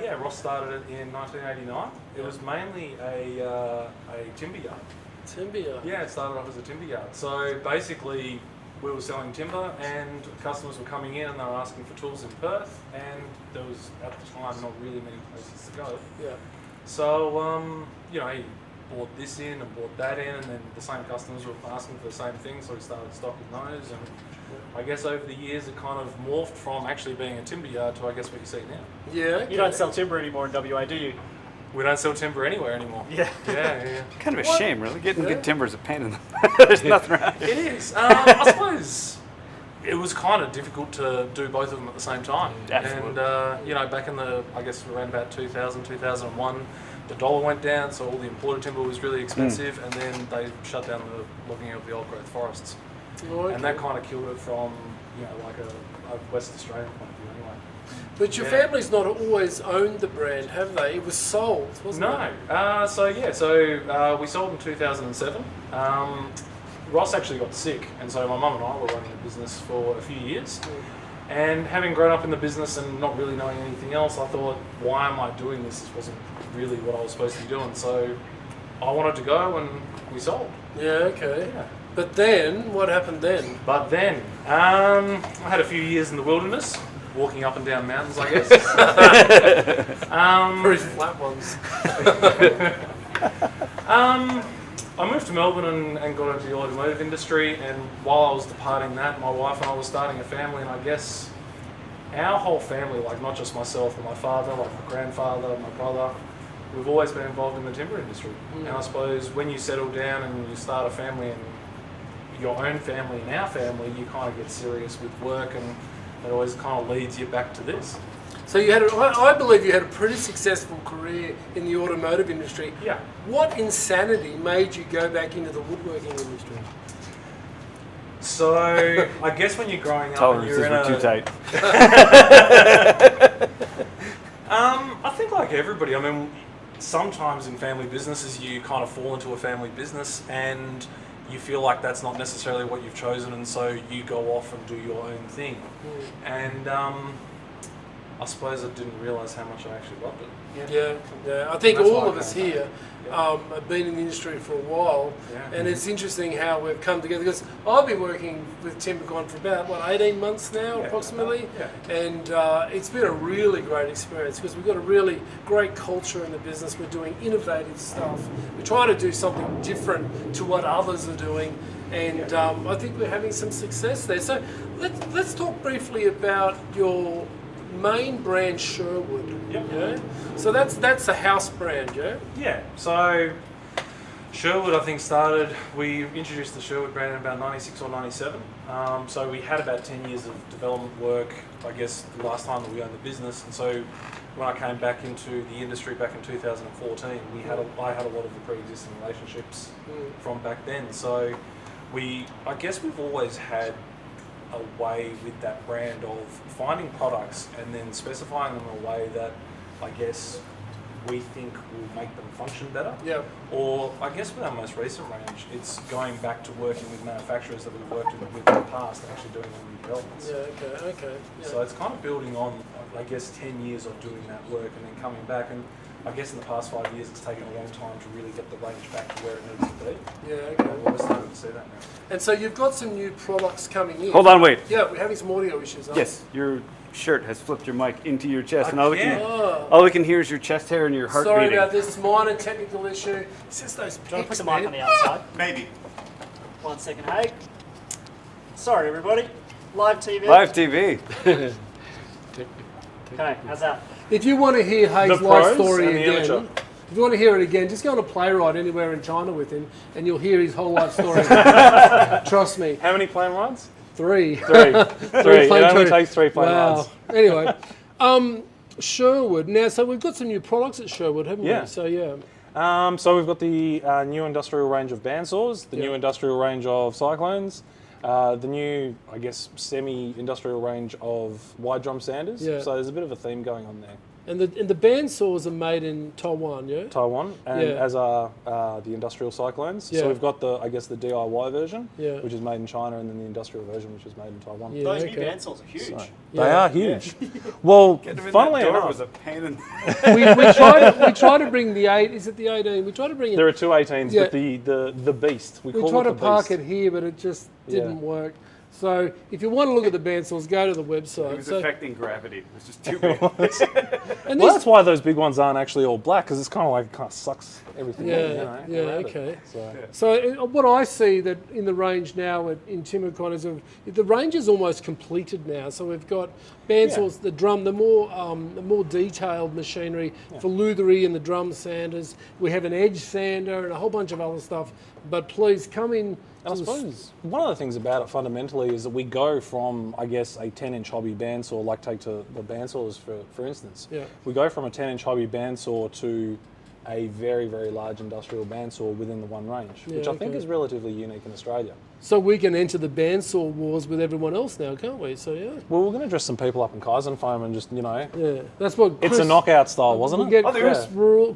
Yeah, Ross started it in 1989. It was mainly a timber yard. Timber yard. Yeah, it started off as a timber yard. So basically, we were selling timber, and customers were coming in and they were asking for tools in Perth, and there was at the time not really many places to go. Yeah. So he bought this in and bought that in, and then the same customers were asking for the same thing, so we started stocking those. And I guess over the years it kind of morphed from actually being a timber yard to I guess what you see now. Yeah. Okay. You don't sell timber anymore in WA, do you? We don't sell timber anywhere anymore. Yeah. Yeah. Kind of a shame, really. Getting good timber is a pain in the There's nothing around. It is. I suppose it was kind of difficult to do both of them at the same time. Absolutely. And back in around about 2000, 2001, the dollar went down, so all the imported timber was really expensive, and then they shut down the logging of the old growth forests. Okay. And that kind of killed it from, like a West Australian point of view anyway. But your family's not always owned the brand, have they? It was sold, wasn't it? No. So we sold in 2007. Ross actually got sick, and so my mum and I were running the business for a few years. And having grown up in the business and not really knowing anything else, I thought, why am I doing this? This wasn't really what I was supposed to be doing. So I wanted to go, and we sold. Yeah, okay. Yeah. But then, what happened then? But then, I had a few years in the wilderness, walking up and down mountains, I guess. Very flat ones. I moved to Melbourne and got into the automotive industry, and while I was departing that, my wife and I were starting a family, and I guess our whole family, like not just myself, but my father, like my grandfather, my brother, we've always been involved in the timber industry. And I suppose when you settle down and you start a family, and your own family and our family, you kind of get serious with work, and it always kind of leads you back to this. So I believe you had a pretty successful career in the automotive industry. Yeah. What insanity made you go back into the woodworking industry? So I guess when you're growing up and Tolerances you're in were too tight. I think like everybody, I mean, sometimes in family businesses you kind of fall into a family business and you feel like that's not necessarily what you've chosen, and so you go off and do your own thing. And I suppose I didn't realise how much I actually loved it. Yeah. I think That's all why I of us came here have been in the industry for a while, and it's interesting how we've come together, because I've been working with Timbecon for about, 18 months now, approximately, and it's been a really great experience, because we've got a really great culture in the business. We're doing innovative stuff. We're trying to do something different to what others are doing, and I think we're having some success there. So let's talk briefly about your main brand, Sherwood. Yeah. So that's a house brand, yeah. Yeah. So Sherwood, I think, we introduced the Sherwood brand in about 96 or 97. So we had about 10 years of development work, I guess, the last time that we owned the business. And so when I came back into the industry back in 2014, I had a lot of the pre-existing relationships from back then. So I guess we've always had a way with that brand of finding products and then specifying them in a way that I guess we think will make them function better. Yeah. Or I guess with our most recent range, it's going back to working with manufacturers that we've worked with in the past and actually doing new developments. Yeah, okay. Yeah. So it's kind of building on, I guess, 10 years of doing that work and then coming back. And I guess in the past 5 years, it's taken a long time to really get the range back to where it needs to be. Yeah, okay. And we're starting to see that now. And so you've got some new products coming in. Hold on, wait. Yeah, we're having some audio issues. Yes, your shirt has flipped your mic into your chest, and all Oh. we can hear is your chest hair and your heart Sorry beating. about this minor technical issue. It's just those Do you want to put pecs, the mic man. on the outside? Maybe. 1 second, hey. Sorry, everybody. Live TV. Live TV. Okay, how's that? If you want to hear Hayes' The life pros story and the again, amateur. if you want to hear it again, just go on a playwright anywhere in China with him, and you'll hear his whole life story. Trust me. How many plane rides? 3. Three. It plane only rides. takes 3 plane rides. Anyway, Sherwood. Now, so we've got some new products at Sherwood, haven't Yeah. we? So yeah. So we've got the new industrial range of bandsaws, the new industrial range of cyclones, the new, I guess, semi-industrial range of wide drum sanders. Yeah. So there's a bit of a theme going on there. And the bandsaws are made in Taiwan, yeah? Taiwan, and Yeah. as are the industrial cyclones. Yeah. So we've got the DIY version, Yeah. which is made in China, and then the industrial version, which is made in Taiwan. Yeah, Those okay. new bandsaws are huge. So, Yeah. They are huge. Well, funnily that door enough, was a pain in we try to bring the 8. Is it the 18? We try to bring it. there are 2 18s, Yeah. but the beast, we We call try it to the park beast. it here, but it just didn't Yeah. work. So if you want to look at the bandsaws, go to the website. It was So, affecting gravity. It was just too big. and Well, these, that's why those big ones aren't actually all black, because it's kind of like it kind of sucks everything. Yeah, in, you know, yeah, around it. okay. So, so what I see that in the range now in Timbercon is the range is almost completed now. So we've got bandsaws, the drum, the more detailed machinery for lutherie and the drum sanders. We have an edge sander and a whole bunch of other stuff. But please come in. And I suppose one of the things about it fundamentally is that we go from, I guess, a 10-inch hobby bandsaw, like take to the bandsaws for instance. Yeah. We go from a 10-inch hobby bandsaw to a very, very large industrial bandsaw within the one range, which I think okay. is relatively unique in Australia. So we can enter the bandsaw wars with everyone else now, can't we? So yeah. Well, we're going to dress some people up in Kaizen foam and just, Yeah, that's what it's a knockout style, wasn't we'll it? get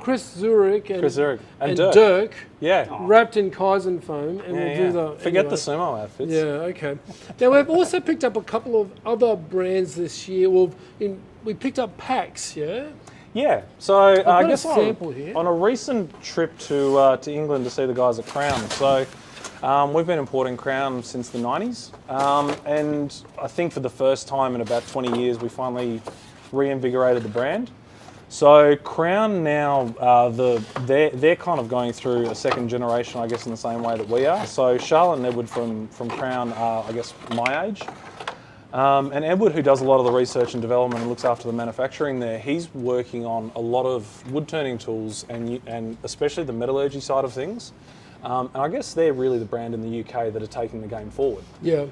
Chris Zurich and, Chris Zurich. And Dirk Yeah. wrapped in Kaizen foam, and we'll do the. Forget anyway. the sumo outfits. Yeah, okay. Now we've also picked up a couple of other brands this year. We picked up packs, yeah. Yeah, so I got a guess sample here. on a recent trip to England to see the guys at Crown. So we've been importing Crown since the 90s, and I think for the first time in about 20 years we finally reinvigorated the brand. So Crown now, they're kind of going through a second generation, I guess, in the same way that we are. So Charlotte and Edward from Crown are, I guess, my age. And Edward, who does a lot of the research and development and looks after the manufacturing there, he's working on a lot of wood turning tools and especially the metallurgy side of things. And I guess they're really the brand in the UK that are taking the game forward. Yeah.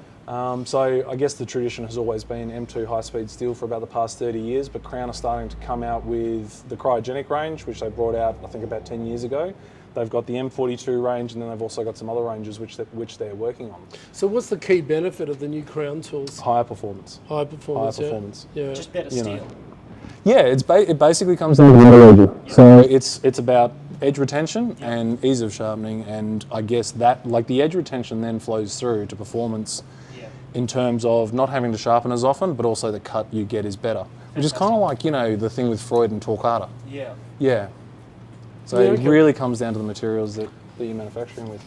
So I guess the tradition has always been M2 high-speed steel for about the past 30 years, but Crown are starting to come out with the cryogenic range, which they brought out, I think, about 10 years ago. They've got the M42 range, and then they've also got some other ranges which they're working on. So what's the key benefit of the new Crown tools? Higher performance. High performance. Higher performance. Yeah. Just better You steel. know. Yeah, it basically comes down to metal edging. So it's about edge retention and ease of sharpening, and I guess that, like, the edge retention then flows through to performance in terms of not having to sharpen as often, but also the cut you get is better. Which is kind of like, you know, the thing with Freud and Torquata. Yeah. Yeah. So it really comes down to the materials that you're manufacturing with.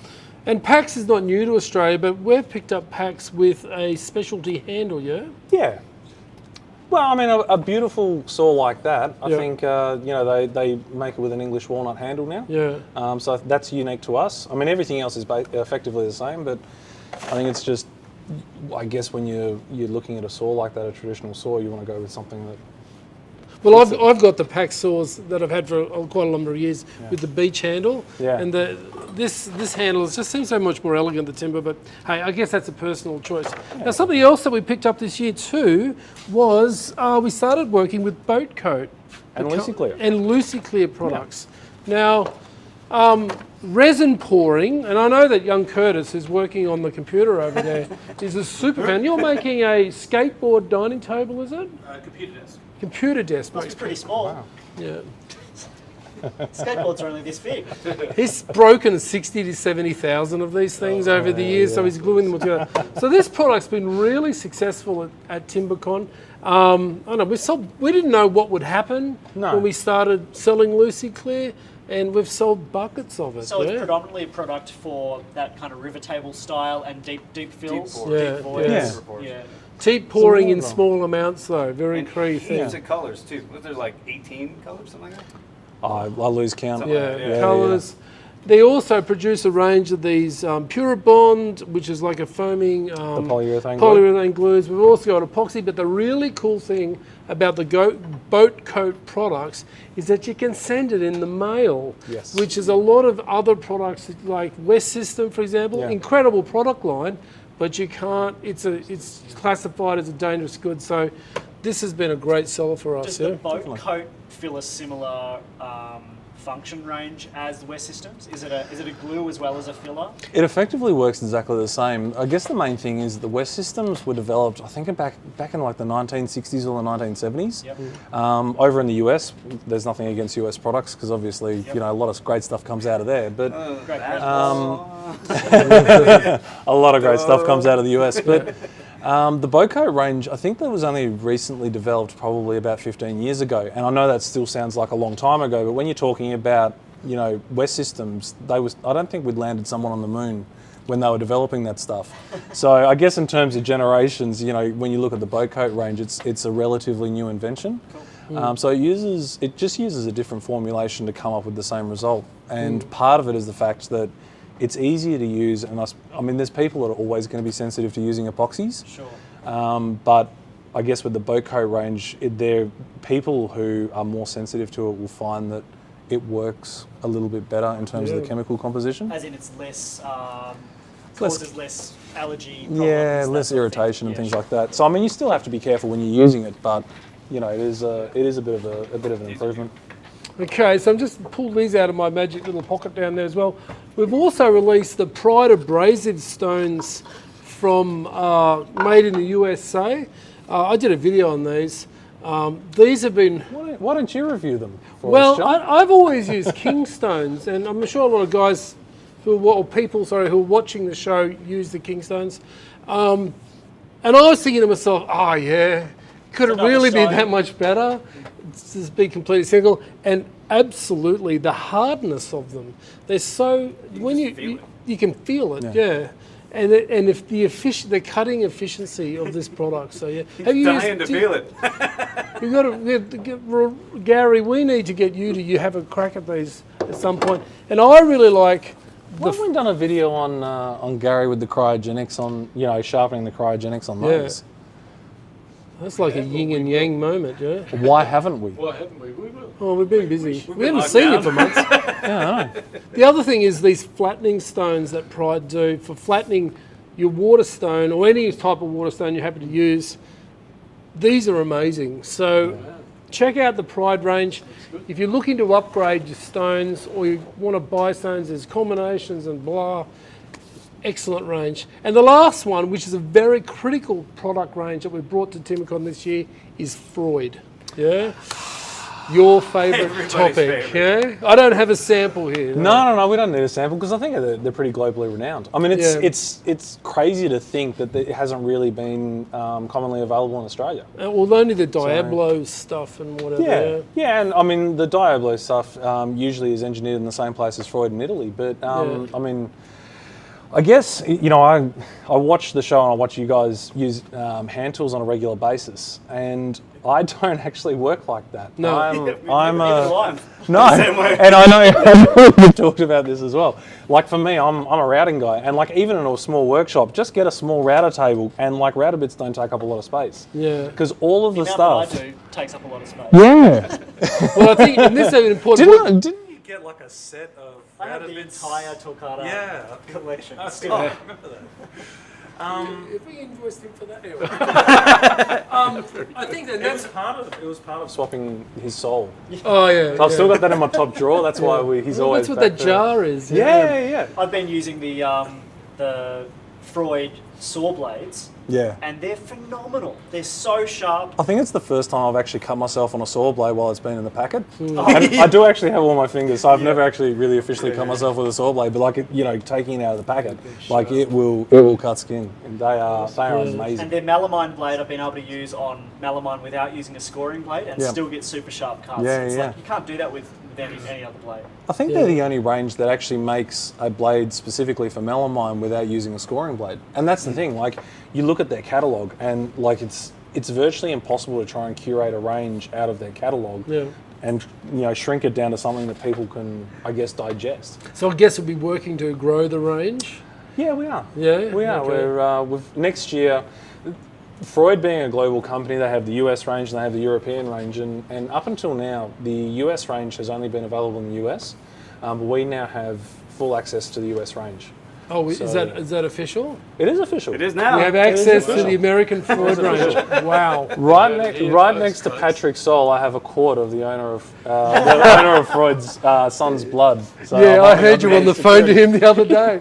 And PAX is not new to Australia, but we've picked up PAX with a specialty handle, yeah? Yeah. Well, I mean, a beautiful saw like that, I think, you know, they make it with an English walnut handle now. Yeah. So that's unique to us. I mean, everything else is effectively the same, but I think it's just, I guess when you're looking at a saw like that, a traditional saw, you want to go with something that... Well, I've got the PAX saws that I've had for quite a number of years with the beach handle, and this handle just seems so much more elegant than timber. But hey, I guess that's a personal choice. Yeah. Now, something else that we picked up this year too was we started working with Boat Coat and Lucy Clear products. Now, resin pouring, and I know that young Curtis, who's working on the computer over there, is a super fan. You're making a skateboard dining table, is it? Computer desk. Computer desk. Must be pretty small. Wow. Yeah. Skateboards are only this big. He's broken 60 to 70,000 of these things over the years, so he's gluing them together. So this product's been really successful at Timbercon. I don't know, we didn't know what would happen when we started selling Lucy Clear, and we've sold buckets of it. So it's predominantly a product for that kind of river table style and deep fills, deep voids. Yeah. Deep pouring in small amounts though, very key thing. Heaps of colours too. Was there like 18 colours, something like that? I lose count. Colours. They also produce a range of these Puribond, which is like a foaming the polyurethane glues. We've also got epoxy, but the really cool thing about the Boat Coat products is that you can send it in the mail, which is a lot of other products like West System, for example, incredible product line, but you can't, it's classified as a dangerous good. So this has been a great seller for us. Does the Boat Coat fill a similar function range as the West Systems? Is it a glue as well as a filler? It effectively works exactly the same. I guess the main thing is the West Systems were developed, I think, back in like the 1960s or the 1970s. Yep. Over in the US, there's nothing against US products because obviously, you know, a lot of great stuff comes out of there. But a lot of great stuff comes out of the US. But the Boat Coat range, I think that was only recently developed probably about 15 years ago. And I know that still sounds like a long time ago, but when you're talking about, you know, West Systems, I don't think we'd landed someone on the moon when they were developing that stuff. So I guess in terms of generations, you know, when you look at the Boat Coat range, it's a relatively new invention. Cool. So it just uses a different formulation to come up with the same result. And part of it is the fact that it's easier to use, and I mean, there's people that are always going to be sensitive to using epoxies. Sure. But I guess with the Boat Coat range, people who are more sensitive to it will find that it works a little bit better in terms of the chemical composition. As in, it's less causes less allergy problems. Yeah, less irritation and things like that. So I mean, you still have to be careful when you're using it, but you know, it is a bit of an improvement. Okay, so I'm just pulled these out of my magic little pocket down there as well. We've also released the Pride Abrasive stones from made in the USA. I did a video on these. These have been... Why don't you review them for us, us, John? I've always used king stones, and I'm sure a lot of guys who are watching the show use the king stones. And I was thinking to myself, oh yeah, could it really be that much better? Just be completely single, and absolutely the hardness of them. They're so you can feel it, and if the cutting efficiency of this product. So yeah, have you dying to feel it. You've got to, Gary. We need to get you have a crack at these at some point. And I really like. Why haven't we done a video on Gary with the cryogenics on sharpening the cryogenics on those? That's like a yin and yang moment, yeah. Why haven't we? Why haven't we? We will. Oh, we've been busy. We haven't seen you for months. Yeah, I know. The other thing is these flattening stones that Pride do for flattening your water stone or any type of water stone you happen to use. These are amazing. So check out the Pride range. If you're looking to upgrade your stones or you want to buy stones, there's combinations and blah. Excellent range. And the last one, which is a very critical product range that we brought to Timbecon this year, is Freud. Yeah? your favourite Everybody's topic. favourite. Yeah, I don't have a sample here. No, we don't need a sample because I think they're pretty globally renowned. I mean, it's crazy to think that it hasn't really been commonly available in Australia. Well, only the Diablo stuff and whatever. Yeah, and I mean the Diablo stuff usually is engineered in the same place as Freud in Italy, but I mean. I guess, I watch the show and I watch you guys use hand tools on a regular basis, and I don't actually work like that. No. No, and I know we've talked about this as well. Like for me, I'm a routing guy, and like even in a small workshop, just get a small router table, and like router bits don't take up a lot of space. Yeah. Because all of the stuff That I do takes up a lot of space. Yeah. Well, I think and this is an important. Didn't you get like a set of I have the entire Toccata collection. I still. remember that. If we invoiced him for that, anyway. I think that It was part of swapping his soul. Oh yeah. So I've still got that in my top drawer. That's why he's always. That's what back that jar is. Yeah. I've been using the Freud saw blades, Yeah. and they're phenomenal. They're so sharp. I think it's the first time I've actually cut myself on a saw blade while it's been in the packet. I do actually have all my fingers, so I've never actually really officially cut myself with a saw blade. But like taking it out of the packet, like it will cut skin, and they are amazing. And their melamine blade I've been able to use on melamine without using a scoring blade and still get super sharp cuts. It's like you can't do that with any other blade. I think they're the only range that actually makes a blade specifically for melamine without using a scoring blade. And that's the thing, like you look at their catalogue and like it's virtually impossible to try and curate a range out of their catalogue and shrink it down to something that people can, I guess, digest. So I guess we'll be working to grow the range. Yeah, we are. Yeah, we are. okay. We've next year. Freud being a global company, they have the US range and they have the European range, and up until now, the US range has only been available in the US, but we now have full access to the US range. Oh, is that official? It is official. It is now. We have access to the American Freud range. Wow! Right next to Patrick Soul, I have a quart of the owner of Freud's son's blood. So I heard you on the phone to him the other day.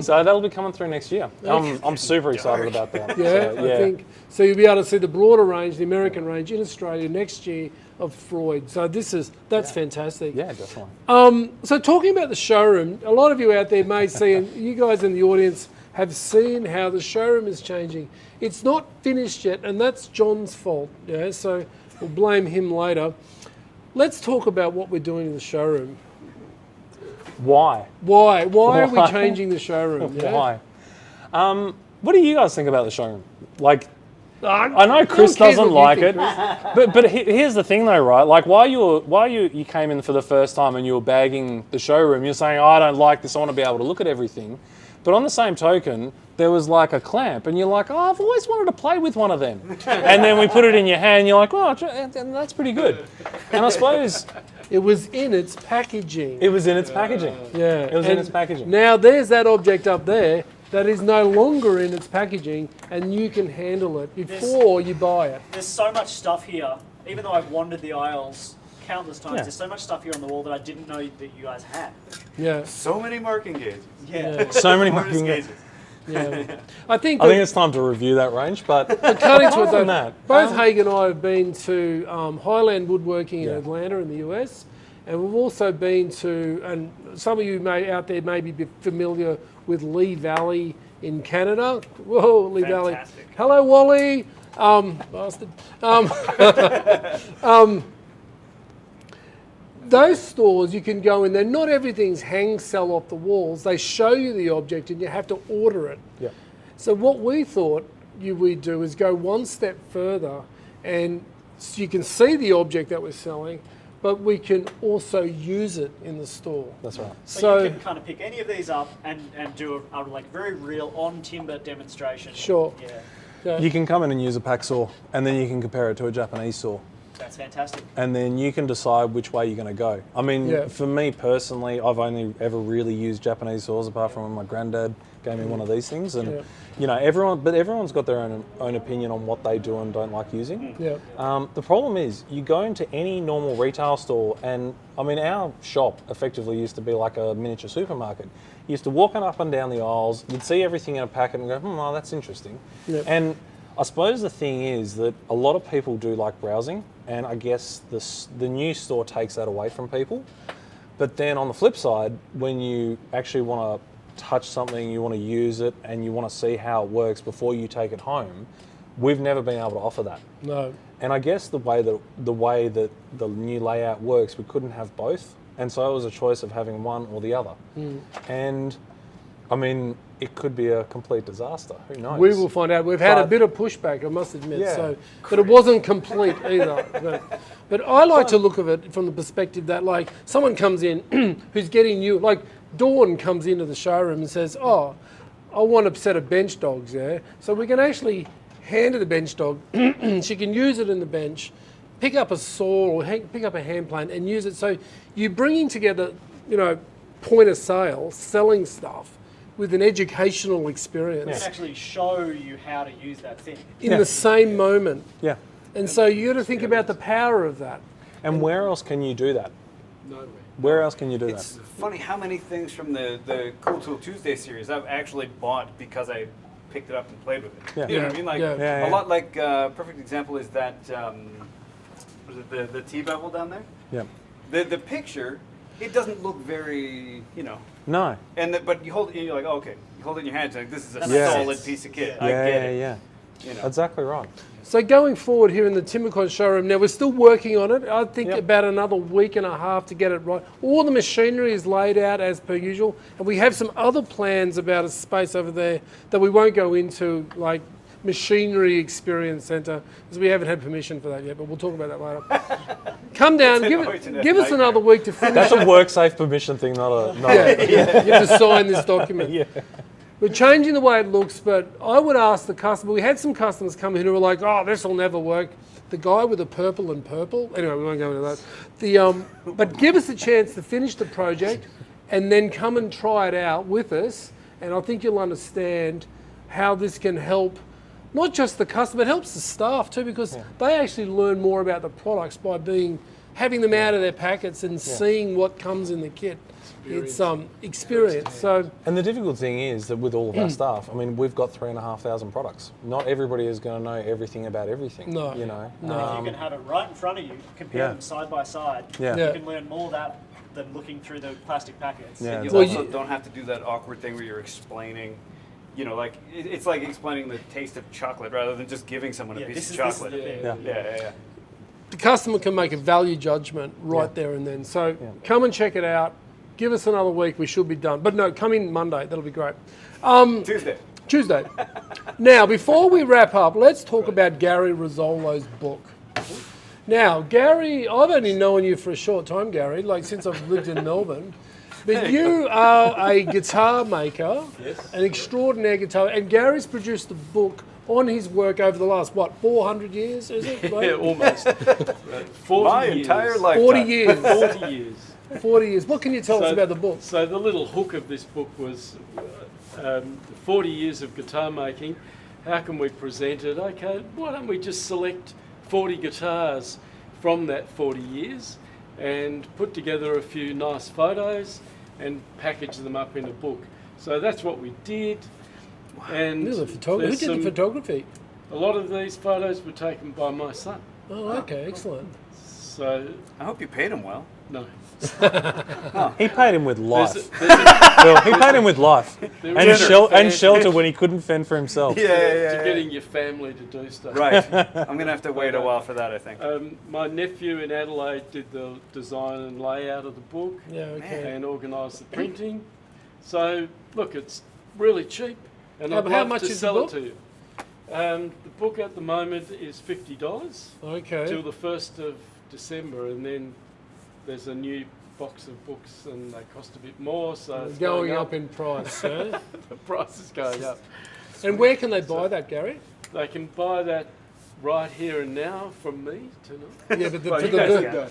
So that'll be coming through next year. I'm super excited about that. I think so. You'll be able to see the broader range, the American range, in Australia next year of Freud. So that's fantastic. Yeah, definitely. So talking about the showroom, a lot of you out there may see, and you guys in the audience have seen how the showroom is changing. It's not finished yet, and that's John's fault. Yeah, so we'll blame him later. Let's talk about what we're doing in the showroom. Why? Why are we changing the showroom? Why? What do you guys think about the showroom? Like, I know Chris doesn't like it, but here's the thing though, right? Like while you came in for the first time and you were bagging the showroom, you're saying, I don't like this, I want to be able to look at everything. But on the same token, there was like a clamp and you're like, oh, I've always wanted to play with one of them. And then we put it in your hand and you're like, oh, that's pretty good. And I suppose... It was in its packaging. It was in its packaging. Yeah. It was in its packaging. Now there's that object up there that is no longer in its packaging, and you can handle it before you buy it. There's so much stuff here, even though I've wandered the aisles countless times, there's so much stuff here on the wall that I didn't know that you guys had. Yeah. So many marking gauges. Yeah. So many marking gauges. Yeah. I think it's time to review that range, but cutting to it though, that, both Haig and I have been to Highland Woodworking in Atlanta in the US, and we've also been to, and some of you out there may be familiar with Lee Valley in Canada. Whoa, Lee Valley. Hello, Wally. Bastard. Those stores, you can go in there, not everything's hang sell off the walls. They show you the object and you have to order it. Yeah. So what we thought we'd do is go one step further, and so you can see the object that we're selling, but we can also use it in the store. That's right. So you can kind of pick any of these up and do a like very real on timber demonstration. Sure. Yeah. You can come in and use a pack saw, and then you can compare it to a Japanese saw. That's fantastic. And then you can decide which way you're going to go. I mean, for me personally, I've only ever really used Japanese saws apart from when my granddad gave me one of these things. And everyone's got their own opinion on what they do and don't like using. Yeah. The problem is, you go into any normal retail store, and I mean, our shop effectively used to be like a miniature supermarket. You used to walk up and down the aisles, you'd see everything in a packet and go, that's interesting. Yeah. And I suppose the thing is that a lot of people do like browsing, and I guess the new store takes that away from people. But then on the flip side, when you actually want to touch something, you want to use it, and you want to see how it works before you take it home, we've never been able to offer that. No. And I guess the way that the new layout works, we couldn't have both, and so it was a choice of having one or the other. And I mean, it could be a complete disaster. Who knows? We will find out. We've had a bit of pushback, I must admit. Yeah. So, but it wasn't complete either. But I like to look at it from the perspective that, like, someone comes in who's getting new, like Dawn comes into the showroom and says, "Oh, I want a set of bench dogs." Yeah. So we can actually hand her the bench dog. She can use it in the bench, pick up a saw or pick up a hand plane and use it. So you're bringing together, point of sale, selling stuff with an educational experience. We can actually show you how to use that thing. In the same moment. Yeah. And so you got to think about the power of that. And where else can you do that? Nowhere. Where else can you do It's that? funny how many things from the Cool Tool Tuesday series I've actually bought because I picked it up and played with it. Yeah. You know what I mean? Like Yeah. a lot. Like perfect example is that was it the T-bevel down there? Yeah. The picture, it doesn't look very, No. And but you hold it, you're like, oh, okay. You hold it in your hands, like this is a Yeah. solid piece of kit. I get it. Yeah. You know. Exactly right. So going forward here in the Timbercon showroom, now we're still working on it. I think about another week and a half to get it right. All the machinery is laid out as per usual, and we have some other plans about a space over there that we won't go into, like machinery experience centre, because we haven't had permission for that yet, but we'll talk about that later. Come down, give us another week to finish That's it. a work safe permission thing, not a. You have to sign this document. We're changing the way it looks, but I would ask the customer, we had some customers come in who were like, oh, this will never work. The guy with the purple and purple, anyway, we won't go into that. But give us a chance to finish the project and then come and try it out with us. And I think you'll understand how this can help, not just the customer, it helps the staff too, because they actually learn more about the products by having them out of their packets and seeing what comes in the kit. It's experience. So, and the difficult thing is that with all of our staff, I mean, we've got 3,500 products. Not everybody is going to know everything about everything. No. If you can have it right in front of you, compare them side by side, you can learn more that than looking through the plastic packets. Yeah, you also don't have to do that awkward thing where you're explaining, like it's like explaining the taste of chocolate rather than just giving someone a piece of chocolate. The customer can make a value judgment right there and then. So come and check it out. Give us another week, we should be done. But no, come in Monday, that'll be great. Tuesday. Now, before we wrap up, let's talk about Gary Rizzolo's book. Now, Gary, I've only known you for a short time, Gary, like since I've lived in Melbourne. But you are a guitar maker, an extraordinary guitar, and Gary's produced a book on his work over the last, 400 years, is it? Yeah, almost. 40 My years. entire lifetime. 40 years. 40 years. 40 years. What can you tell us about the book? So the little hook of this book was 40 years of guitar making. How can we present it? Okay, why don't we just select 40 guitars from that 40 years and put together a few nice photos and package them up in a book. So that's what we did. And Who did the photography? A lot of these photos were taken by my son. Oh, okay, excellent. So I hope you paid him well. no. He paid him with life. There's Bill, he paid him with life There and, is a shelter when he couldn't fend for himself. to getting your family to do stuff. Right. I'm going to have to wait a while for that, I think. My nephew in Adelaide did the design and layout of the book and organised the printing. So, look, it's really cheap. And I'd how love much to is sell the it to you. The book at the moment is $50 till the 1st of December, and then there's a new box of books and they cost a bit more, so it's going up in price. The price is going up. And where can they buy that, Gary? They can buy that right here and now from me tonight. Yeah, but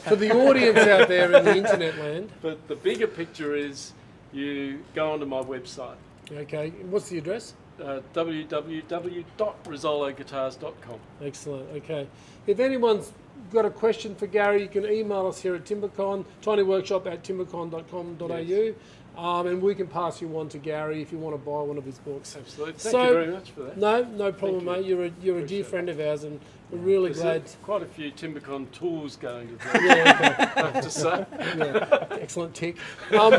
for the audience out there in the internet land. But the bigger picture is you go onto my website. Okay, what's the address? www.rizzologuitars.com. Excellent, okay. If anyone's got a question for Gary, you can email us here at Timbercon, tinyworkshop@timbercon.com.au. and we can pass you on to Gary if you want to buy one of his books. Absolutely. Thank you very much for that. No problem, mate. You're a dear friend of ours, and we're really glad. Quite a few Timbecon tours going to that. Yeah, I have to say. Yeah. Excellent tick. All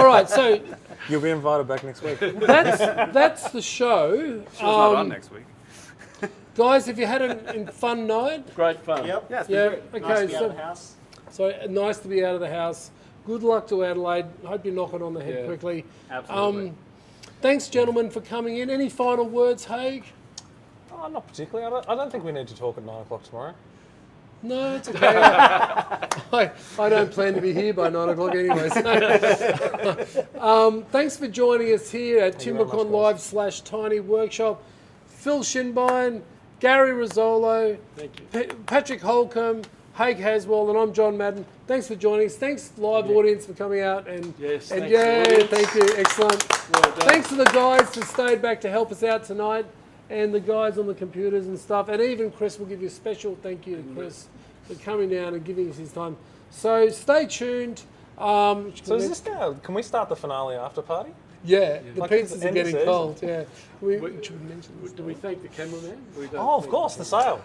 right, so You'll be invited back next week. that's the show. Show's not on next week. Guys, have you had a fun night? Great fun. Yep. Yeah, it's Yeah. been great. Okay. Nice to be out of the house. So nice to be out of the house. Good luck to Adelaide. Hope you knock it on the head Yeah. quickly. Absolutely. Thanks, gentlemen, for coming in. Any final words, Haig? Oh, not particularly. I don't think we need to talk at 9 o'clock tomorrow. No, it's okay. I don't plan to be here by 9 o'clock anyway. So. Thanks for joining us here at Thank you very Timbercon much, Live / Tiny Workshop. Phil Shinbine, Gary Rizzolo, Patrick Holcomb, Haig Haswell, and I'm John Madden. Thanks for joining us. Thanks, live audience, for coming out. And Yes, and thanks, thank you. Excellent. Well done. Thanks to the guys that stayed back to help us out tonight, and the guys on the computers and stuff. And even Chris, will give you a special thank you to Chris for coming down and giving us his time. So stay tuned. So is this now? Can we start the finale after party? Yeah, the Like pizzas it's are end of getting season. cold. Yeah, we Should we mention this? Do we thank the cameraman? We don't Oh, of thank course, the sale,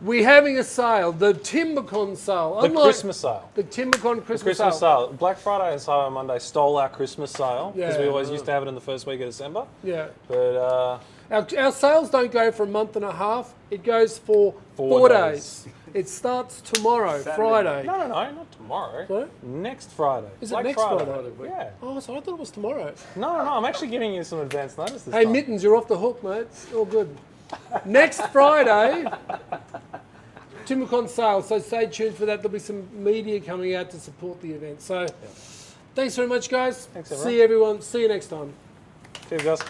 we're having a sale, the Timbercon sale. the Christmas sale. The Timbercon Christmas Christmas sale. sale. Black Friday and Cyber Monday stole our Christmas sale because we Yeah. always used to have it in the first week of December. Yeah. But Our sales don't go for a month and a half. It goes for 4 days. It starts tomorrow, Friday. no, not tomorrow. What? Next Friday. Is it Black next Friday? Yeah. Oh, so I thought it was tomorrow. No, I'm actually giving you some advance notice this Hey, time. Mittens, you're off the hook, mate. All good. Next Friday, Timbercon sale. So stay tuned for that. There'll be some media coming out to support the event. So thanks very much, guys. Thanks, everyone. See everyone. See you next time. Cheers, guys.